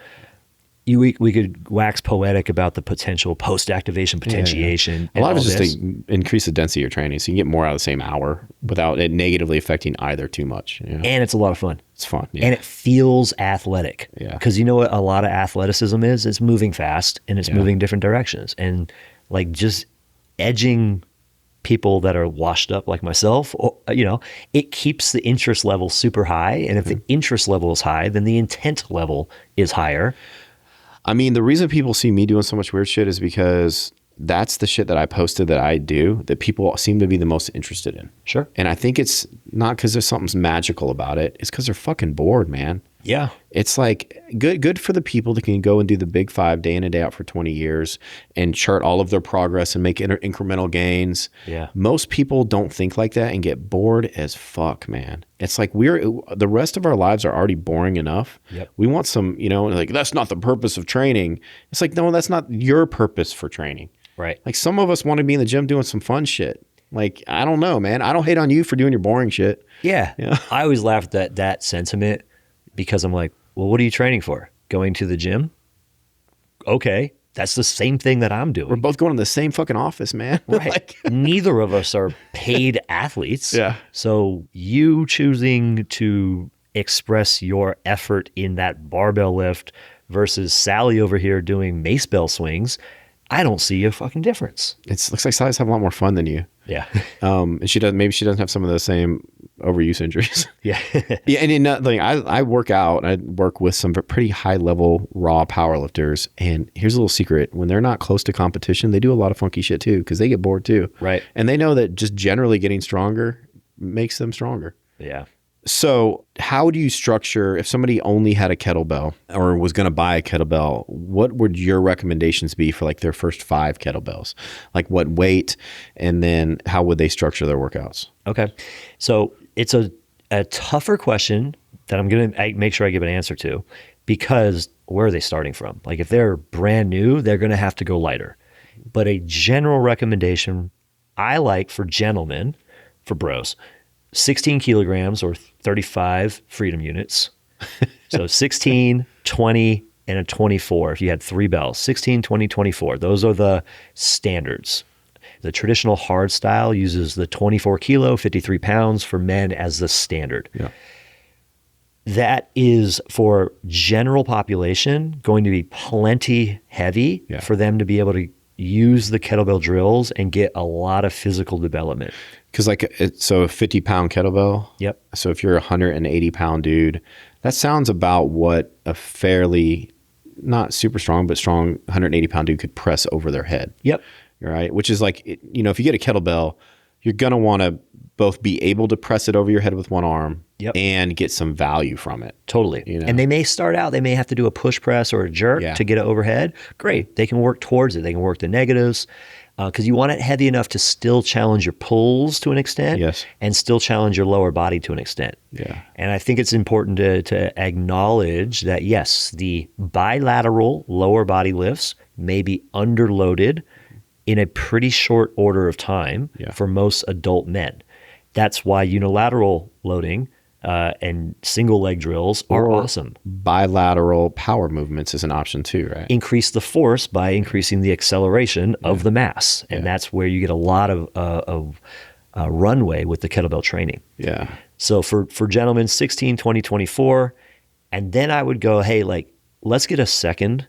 We could wax poetic about the potential post-activation potentiation. A lot of it's just this. to increase the density of your training so you can get more out of the same hour without it negatively affecting either too much. And it's a lot of fun. It's fun. Yeah. And it feels athletic. Yeah. Because you know what a lot of athleticism is? It's moving fast and it's moving different directions. And like just edging people that are washed up like myself, it keeps the interest level super high. And if the interest level is high, then the intent level is higher. I mean, the reason people see me doing so much weird shit is because that's the shit that I posted that I do that people seem to be the most interested in. Sure. And I think it's not because there's something magical about it. It's because they're fucking bored, man. Yeah. It's like good for the people that can go and do the big 5 day in and day out for 20 years and chart all of their progress and make incremental gains. Yeah. Most people don't think like that and get bored as fuck, man. It's like the rest of our lives are already boring enough. Yep. We want some, like that's not the purpose of training. It's like, no, that's not your purpose for training. Right. Like some of us want to be in the gym doing some fun shit. Like, I don't know, man. I don't hate on you for doing your boring shit. Yeah. I always laugh at that sentiment because I'm like, well, what are you training for? Going to the gym? Okay. That's the same thing that I'm doing. We're both going to the same fucking office, man. Right. Neither of us are paid athletes. Yeah. So you choosing to express your effort in that barbell lift versus Sally over here doing mace bell swings, I don't see a fucking difference. It looks like Sally's having a lot more fun than you. Yeah. And maybe she doesn't have some of the same overuse injuries. Yeah. Yeah. And I work out and I work with some pretty high level raw power lifters. And here's a little secret. When they're not close to competition, they do a lot of funky shit too, because they get bored too. Right. And they know that just generally getting stronger makes them stronger. Yeah. So how do you structure, if somebody only had a kettlebell or was going to buy a kettlebell, what would your recommendations be for like their first 5 kettlebells? Like what weight, and then how would they structure their workouts? Okay. So it's a tougher question that I'm going to make sure I give an answer to, because where are they starting from? Like if they're brand new, they're going to have to go lighter. But a general recommendation I like for gentlemen, for bros, 16 kilograms or 35 freedom units. So 16, 20, and a 24 if you had 3 bells. 16, 20, 24. Those are the standards. The traditional hard style uses the 24 kilo, 53 pounds for men as the standard. Yeah. That is for general population going to be plenty heavy for them to be able to use the kettlebell drills and get a lot of physical development. Because so a 50-pound kettlebell. Yep. So if you're a 180-pound dude, that sounds about what a fairly, not super strong, but strong 180-pound dude could press over their head. Yep. Right? Which is like, if you get a kettlebell, you're going to want to both be able to press it over your head with one arm and get some value from it. Totally. And they may start out, they may have to do a push press or a jerk to get it overhead. Great. They can work towards it. They can work the negatives. because you want it heavy enough to still challenge your pulls to an extent, Yes. and still challenge your lower body to an extent. Yeah. And I think it's important to acknowledge that, yes, the bilateral lower body lifts may be underloaded in a pretty short order of time for most adult men. That's why unilateral loading and single leg drills are awesome. Bilateral power movements is an option too, right? Increase the force by increasing the acceleration of the mass. And that's where you get a lot of runway with the kettlebell training. Yeah. So for gentlemen, 16, 20, 24, and then I would go, hey, like, let's get a second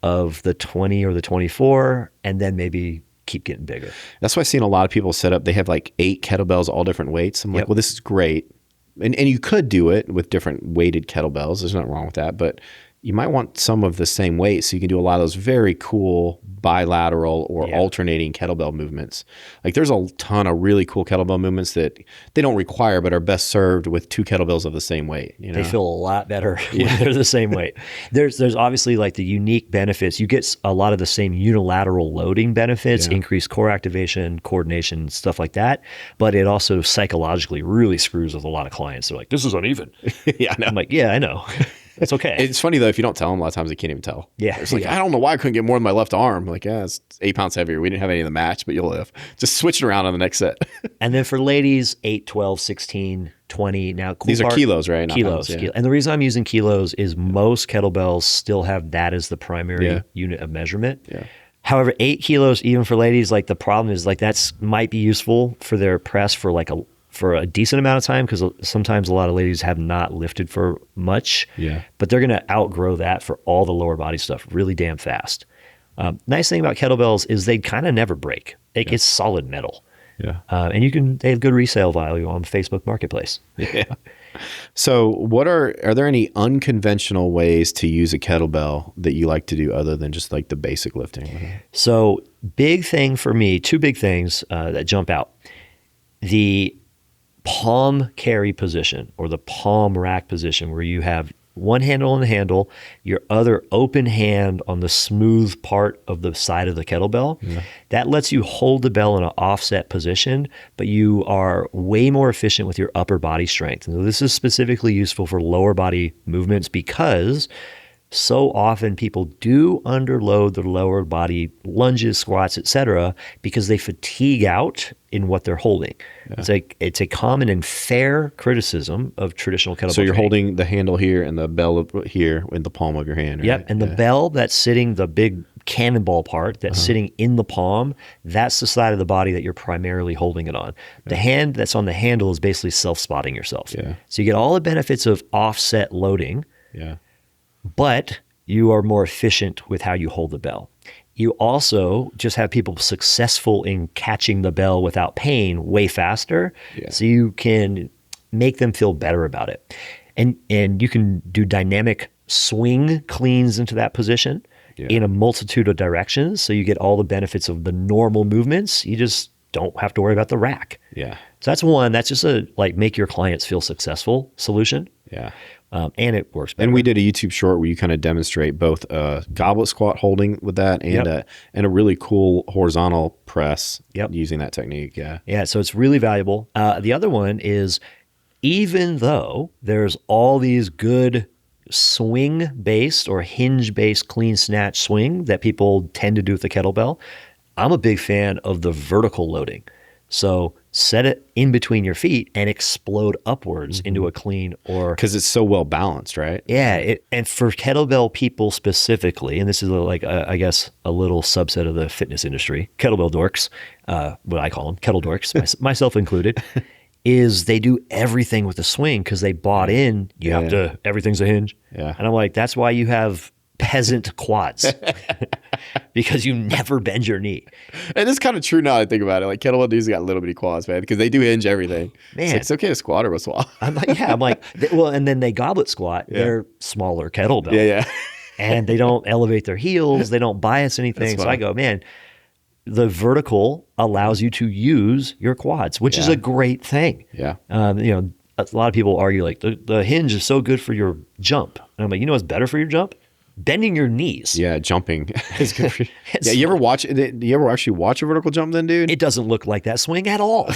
of the 20 or the 24, and then maybe keep getting bigger. That's why I've seen a lot of people set up, they have like 8 kettlebells, all different weights. I'm like, well, this is great. And you could do it with different weighted kettlebells. There's nothing wrong with that. But you might want some of the same weight so you can do a lot of those very cool bilateral or alternating kettlebell movements. Like there's a ton of really cool kettlebell movements that they don't require but are best served with 2 kettlebells of the same weight. You know? They feel a lot better when they're the same weight. There's obviously like the unique benefits. You get a lot of the same unilateral loading benefits, increased core activation, coordination, stuff like that. But it also psychologically really screws with a lot of clients. They're like, this is uneven. Yeah, I know. I'm like, yeah, I know. It's okay. It's funny though, if you don't tell them, a lot of times they can't even tell. Yeah. It's like, I don't know why I couldn't get more than my left arm. Like, yeah, it's 8 pounds heavier. We didn't have any of the match, but you'll live. Just switch it around on the next set. And then for ladies, 8, 12, 16, 20. Now, these are kilos, right? Not Kilos. pounds, yeah. And the reason I'm using kilos is most kettlebells still have that as the primary unit of measurement. Yeah. However, 8 kilos, even for ladies, like the problem is like that's might be useful for their press for like for a decent amount of time, because sometimes a lot of ladies have not lifted for much, but they're going to outgrow that for all the lower body stuff really damn fast. Nice thing about kettlebells is they kind of never break. It's solid metal. Yeah. And they have good resale value on Facebook Marketplace. Yeah. So are there any unconventional ways to use a kettlebell that you like to do other than just like the basic lifting? So big thing for me, 2 big things that jump out. The palm carry position or the palm rack position, where you have one handle on the handle, your other open hand on the smooth part of the side of the kettlebell. That lets you hold the bell in an offset position, but you are way more efficient with your upper body strength. And so this is specifically useful for lower body movements, because so often people do underload the lower body lunges, squats, etc., because they fatigue out in what they're holding. It's a common and fair criticism of traditional kettlebell So you're training. holding the handle here and the bell here in the palm of your hand, right? Yep, and the bell that's sitting, the big cannonball part that's sitting in the palm, that's the side of the body that you're primarily holding it on. The hand that's on the handle is basically self-spotting yourself. So you get all the benefits of offset loading, but you are more efficient with how you hold the bell. You also just have people successful in catching the bell without pain way faster, so you can make them feel better about it. And you can do dynamic swing cleans into that position in a multitude of directions, so you get all the benefits of the normal movements. You just don't have to worry about the rack. So that's one. That's just a make your clients feel successful solution. And it works better. And we did a YouTube short where you kind of demonstrate both a goblet squat holding with that and a really cool horizontal press using that technique. So it's really valuable. The other one is, even though there's all these good swing-based or hinge-based clean snatch swing that people tend to do with the kettlebell, I'm a big fan of the vertical loading. So set it in between your feet and explode upwards into a clean, or because it's so well balanced, right? And for kettlebell people specifically, and this is I guess a little subset of the fitness industry, kettlebell dorks, what I call them, kettle dorks, myself included, is they do everything with the swing because they bought in. You have to, everything's a hinge. And I'm like, that's why you have peasant quads. Because you never bend your knee. And it's kind of true now that I think about it. Like kettlebell dudes got little bitty quads, man, because they do hinge everything. Man, it's okay to squat or squat. I'm like, well, and then they goblet squat. They're smaller kettlebell. And they don't elevate their heels. They don't bias anything. So I go, man, the vertical allows you to use your quads, which is a great thing. A lot of people argue like the hinge is so good for your jump. And I'm like, you know what's better for your jump? bending your knees. Yeah, jumping is good for you. Yeah, you ever actually watch a vertical jump then, dude? It doesn't look like that swing at all.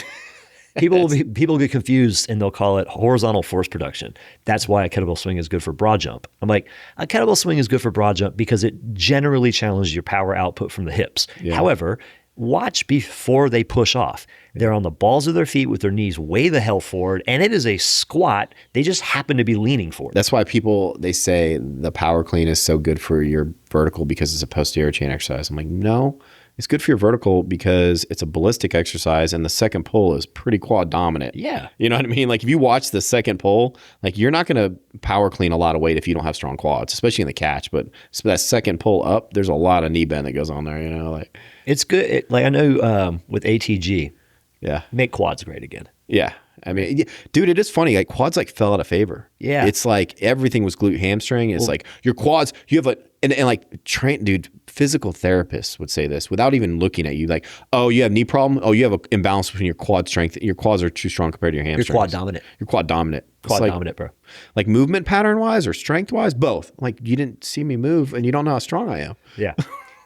People get confused and they'll call it horizontal force production. That's why a kettlebell swing is good for broad jump. I'm like, a kettlebell swing is good for broad jump because it generally challenges your power output from the hips. Yeah. However, watch before they push off. They're on the balls of their feet with their knees way the hell forward, and it is a squat. They just happen to be leaning forward. That's why they say the power clean is so good for your vertical because it's a posterior chain exercise. I'm like, no, it's good for your vertical because it's a ballistic exercise, and the second pull is pretty quad dominant. Yeah. You know what I mean? Like if you watch the second pull, like you're not going to power clean a lot of weight if you don't have strong quads, especially in the catch. But that second pull up, there's a lot of knee bend that goes on there. You know, like it's good. Like I know with ATG, yeah, make quads great again. Yeah. I mean, dude, it is funny. Like quads like fell out of favor. Yeah. It's like everything was glute hamstring. It's like your quads, you have and like dude, physical therapists would say this without even looking at you. Like, oh, you have knee problem. Oh, you have an imbalance between your quad strength. Your quads are too strong compared to your hamstrings. You're quad dominant. You're quad dominant. Quad dominant, bro. Like movement pattern wise or strength wise, both. Like you didn't see me move and you don't know how strong I am. Yeah.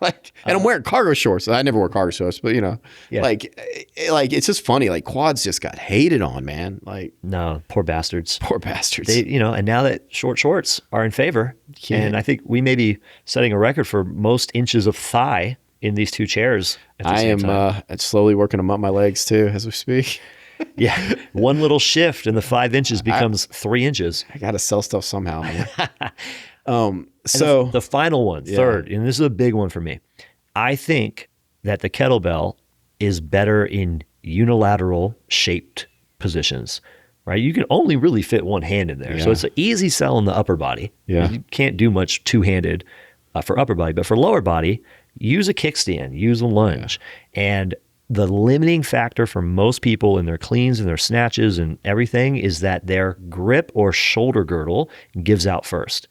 Like, and I'm wearing cargo shorts. I never wear cargo shorts, but you know, yeah. like it's just funny. Like quads just got hated on, man. Like, no, poor bastards. Poor bastards. They, and now that short shorts are in favor, and I think we may be setting a record for most inches of thigh in these two chairs. I am slowly working them up my legs too as we speak. Yeah, one little shift and the 5 inches becomes 3 inches. I got to sell stuff somehow. So the final one, third, and this is a big one for me. I think that the kettlebell is better in unilateral shaped positions, right? You can only really fit one hand in there. Yeah. So it's an easy sell in the upper body. Yeah. You can't do much two-handed for upper body, but for lower body, use a kickstand, use a lunge. Yeah. And the limiting factor for most people in their cleans and their snatches and everything is that their grip or shoulder girdle gives out first.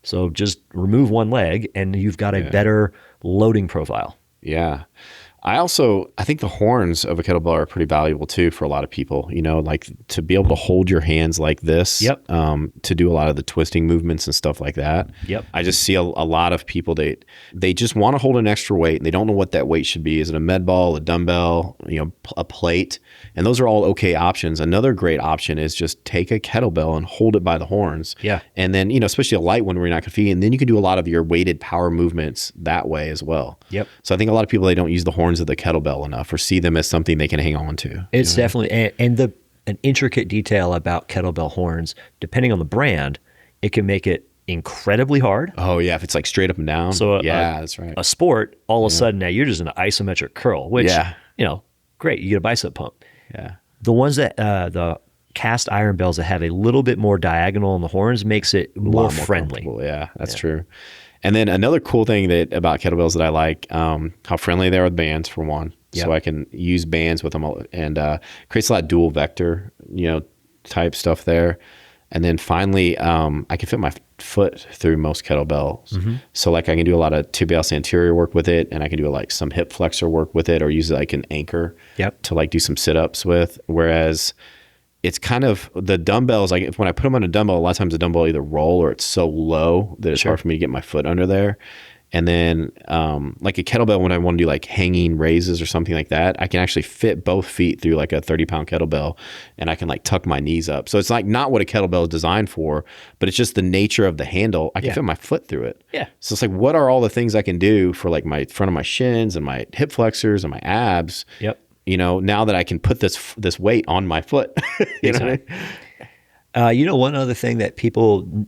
So just remove one leg and you've got a better loading profile. Yeah. I think the horns of a kettlebell are pretty valuable too for a lot of people, like to be able to hold your hands like this, to do a lot of the twisting movements and stuff like that. Yep. I just see a lot of people, they just want to hold an extra weight and they don't know what that weight should be. Is it a med ball, a dumbbell, a plate? And those are all okay options. Another great option is just take a kettlebell and hold it by the horns. Yeah. And then, especially a light one where you're not going to feed, and then you can do a lot of your weighted power movements that way as well. Yep. So I think a lot of people, they don't use the horns of the kettlebell enough or see them as something they can hang on to. It's definitely, and an intricate detail about kettlebell horns, depending on the brand, it can make it incredibly hard. Oh yeah, if it's like straight up and down. So that's right. A sport, all of a sudden now you're just in an isometric curl, which, great, you get a bicep pump. Yeah. The ones that, the cast iron bells that have a little bit more diagonal on the horns makes it more friendly. Yeah, that's true. And then another cool thing about kettlebells that I like, how friendly they are with bands for one. Yep. So I can use bands with them and creates a lot of dual vector, type stuff there. And then finally, I can fit my foot through most kettlebells. Mm-hmm. So like I can do a lot of tibialis anterior work with it, and I can do like some hip flexor work with it, or use it like an anchor to like do some sit-ups with. Whereas it's kind of the dumbbells, like when I put them on a dumbbell, a lot of times the dumbbell will either roll or it's so low that it's hard for me to get my foot under there. And then like a kettlebell, when I want to do like hanging raises or something like that, I can actually fit both feet through like a 30-pound kettlebell, and I can like tuck my knees up. So it's like not what a kettlebell is designed for, but it's just the nature of the handle. I can fit my foot through it. Yeah. So it's like, what are all the things I can do for like my front of my shins and my hip flexors and my abs? Yep. Now that I can put this weight on my foot. you know what I mean? One other thing that people,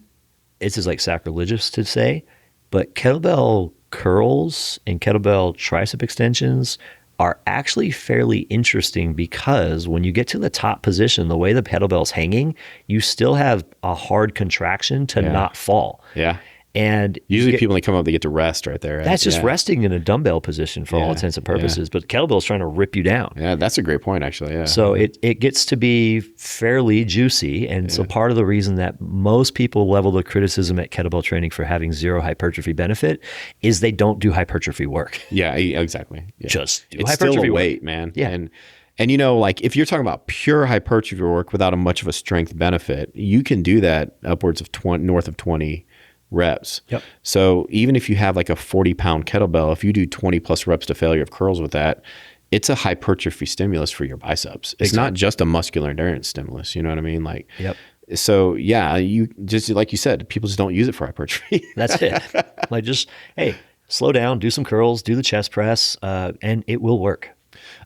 this is like sacrilegious to say, but kettlebell curls and kettlebell tricep extensions are actually fairly interesting, because when you get to the top position, the way the kettlebell's hanging, you still have a hard contraction to not fall. Yeah. And usually people, when they come up, they get to rest right there. Right? That's just resting in a dumbbell position for all intents and purposes, but kettlebell's trying to rip you down. Yeah, that's a great point, actually. Yeah. So it gets to be fairly juicy. And so part of the reason that most people level the criticism at kettlebell training for having zero hypertrophy benefit is they don't do hypertrophy work. Yeah, exactly. Yeah. Just do it's hypertrophy still a work. weight, man. Yeah. And like if you're talking about pure hypertrophy work without much of a strength benefit, you can do that upwards of north of 20 reps. Yep. So even if you have like a 40-pound kettlebell, if you do 20 plus reps to failure of curls with that, it's a hypertrophy stimulus for your biceps. It's not just a muscular endurance stimulus. You know what I mean? Like, Yep. So yeah, you just, like you said, people just don't use it for hypertrophy. That's it. Like just, hey, slow down, do some curls, do the chest press, and it will work.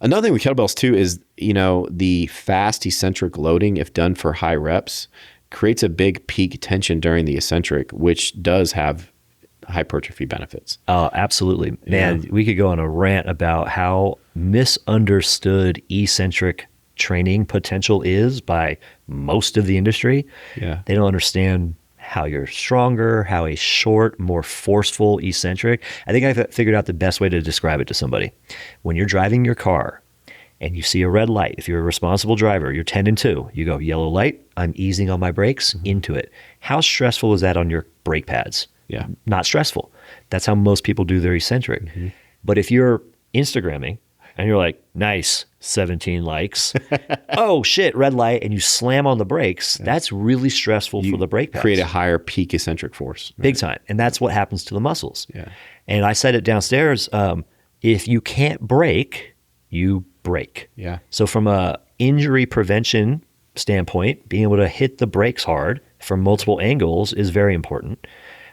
Another thing with kettlebells too is, you know, the fast eccentric loading, if done for high reps, creates a big peak tension during the eccentric, which does have hypertrophy benefits. Oh, absolutely. Man, we could go on a rant about how misunderstood eccentric training potential is by most of the industry. Yeah. They don't understand how you're stronger, how a short, more forceful eccentric. I think I've figured out the best way to describe it to somebody. When you're driving your car and you see a red light, if you're a responsible driver, you're 10 and 2, you go, yellow light, I'm easing on my brakes, into it. How stressful is that on your brake pads? Yeah. Not stressful. That's how most people do their eccentric. But if you're Instagramming and you're like, nice, 17 likes. Oh shit, red light, and you slam on the brakes, that's really stressful for the brake pads. Create a higher peak eccentric force. Big time. And that's what happens to the muscles. Yeah. And I said it downstairs, if you can't brake, you break. Yeah. So from a injury prevention standpoint, being able to hit the brakes hard from multiple angles is very important.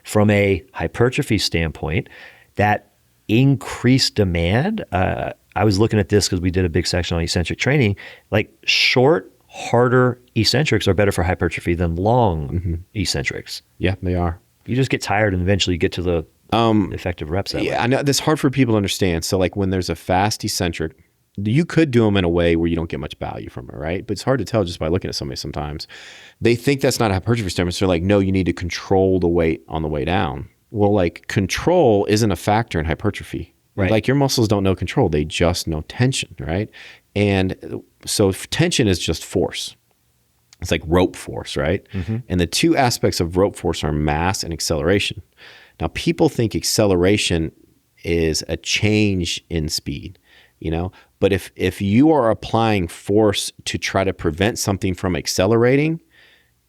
From a hypertrophy standpoint, that increased demand, I was looking at this because we did a big section on eccentric training, like short, harder eccentrics are better for hypertrophy than long eccentrics. Yeah, they are. You just get tired and eventually you get to the effective reps that way. I know that's hard for people to understand. So like when there's a fast eccentric, you could do them in a way where you don't get much value from it, right? But it's hard to tell just by looking at somebody sometimes. They think that's not a hypertrophy stimulus. They're like, no, you need to control the weight on the way down. Well, like control isn't a factor in hypertrophy. Right. Like your muscles don't know control. They just know tension, right? And so tension is just force. It's like rope force, right? And the two aspects of rope force are mass and acceleration. Now, people think acceleration is a change in speed, you know? But if you are applying force to try to prevent something from accelerating,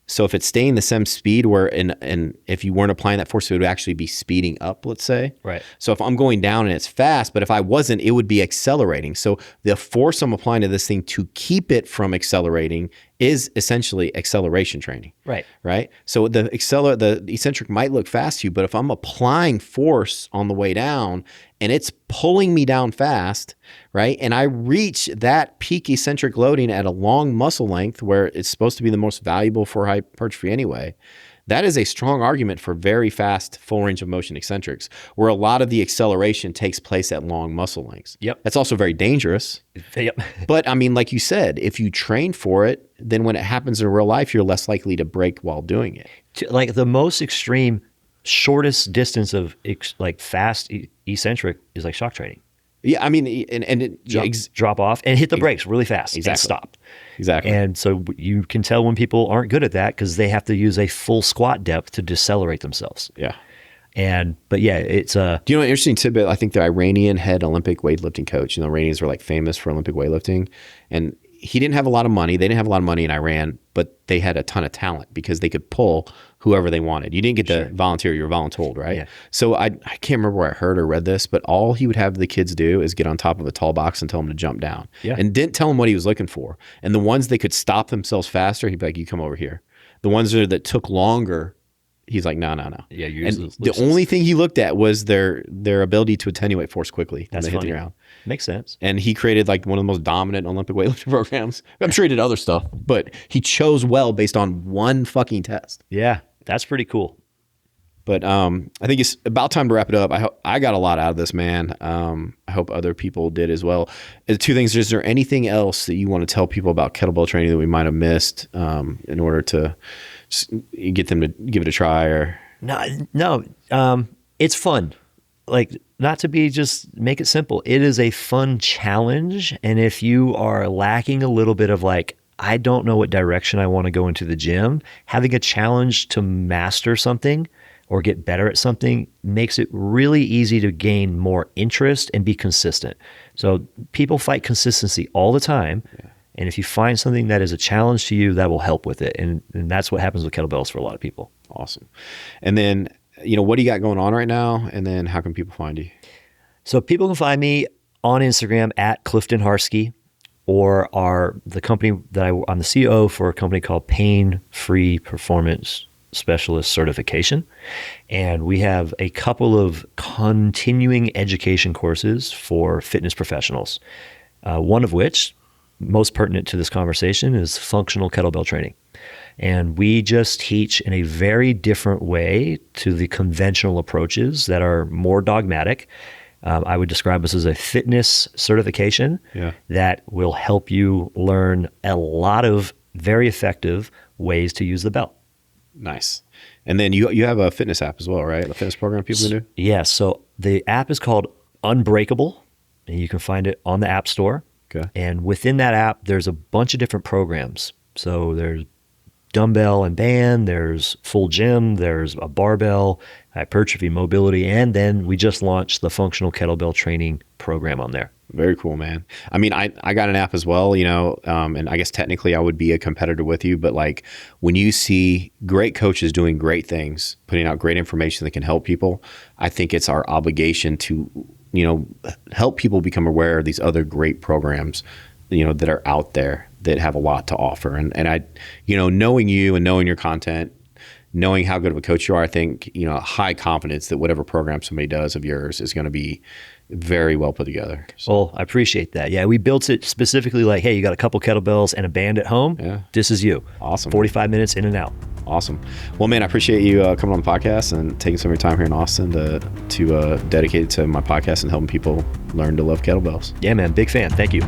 so if it's staying the same speed where, and if you weren't applying that force, it would actually be speeding up, let's say. Right. So if I'm going down and it's fast, but if I wasn't, it would be accelerating. So the force I'm applying to this thing to keep it from accelerating is essentially acceleration training. Right. Right. So the eccentric might look fast to you, but if I'm applying force on the way down and it's pulling me down fast, right, and I reach that peak eccentric loading at a long muscle length where it's supposed to be the most valuable for hypertrophy anyway, that is a strong argument for very fast full range of motion eccentrics, where a lot of the acceleration takes place at long muscle lengths. Yep. That's also very dangerous. Yep. But I mean, like you said, if you train for it, then when it happens in real life, you're less likely to break while doing it. Like the most extreme, shortest distance of like fast eccentric is like shock training. Yeah, I mean, and drop off and hit the brakes really fast and stop. Exactly. And so you can tell when people aren't good at that because they have to use a full squat depth to decelerate themselves. Yeah. But yeah, it's Do you know an interesting tidbit? I think the Iranian head Olympic weightlifting coach, you know, Iranians were like famous for Olympic weightlifting, and he didn't have a lot of money. They didn't have a lot of money in Iran, but they had a ton of talent because they could pull whoever they wanted. You didn't get to volunteer, you were voluntold, right? Yeah. So I can't remember where I heard or read this, but all he would have the kids do is get on top of a tall box and tell them to jump down. Yeah. And didn't tell them what he was looking for. And the ones that could stop themselves faster, he'd be like, you come over here. The ones that took longer, he's like, no. Yeah, and the only thing he looked at was their ability to attenuate force quickly when they hit the ground. Makes sense. And he created like one of the most dominant Olympic weightlifting programs. I'm sure he did other stuff, but he chose well based on one fucking test. Yeah, that's pretty cool. But I think it's about time to wrap it up. I got a lot out of this, man. I hope other people did as well. Two things. Is there anything else that you want to tell people about kettlebell training that we might have missed in order to get them to give it a try? Or No. It's fun. Like, not to be just make it simple. It is a fun challenge. And if you are lacking a little bit of like, I don't know what direction I want to go into the gym, having a challenge to master something or get better at something makes it really easy to gain more interest and be consistent. So people fight consistency all the time. Yeah. And if you find something that is a challenge to you, that will help with it. And that's what happens with kettlebells for a lot of people. Awesome. And then what do you got going on right now? And then how can people find you? So people can find me on Instagram at Clifton Harski, or the company that I'm the CEO for a company called Pain Free Performance Specialist Certification. And we have a couple of continuing education courses for fitness professionals. One of which, most pertinent to this conversation, is Functional Kettlebell Training. And we just teach in a very different way to the conventional approaches that are more dogmatic. I would describe this as a fitness certification that will help you learn a lot of very effective ways to use the belt. Nice. And then you have a fitness app as well, right? A fitness program people can do? Yes. So the app is called Unbreakable, and you can find it on the App Store. Okay. And within that app, there's a bunch of different programs. So there's dumbbell and band, there's full gym, there's a barbell, hypertrophy, mobility, and then we just launched the Functional Kettlebell Training Program on there. Very cool, man. I mean, I got an app as well, and I guess technically I would be a competitor with you, but like when you see great coaches doing great things, putting out great information that can help people, I think it's our obligation to, help people become aware of these other great programs, that are out there that have a lot to offer. And I, knowing you and knowing your content, knowing how good of a coach you are, I think, high confidence that whatever program somebody does of yours is going to be very well put together. So. Well, I appreciate that. Yeah, we built it specifically like, hey, you got a couple kettlebells and a band at home. Yeah. This is you. Awesome. 45 minutes in and out. Awesome. Well, man, I appreciate you coming on the podcast and taking some of your time here in Austin to dedicate it to my podcast and helping people learn to love kettlebells. Yeah, man. Big fan. Thank you.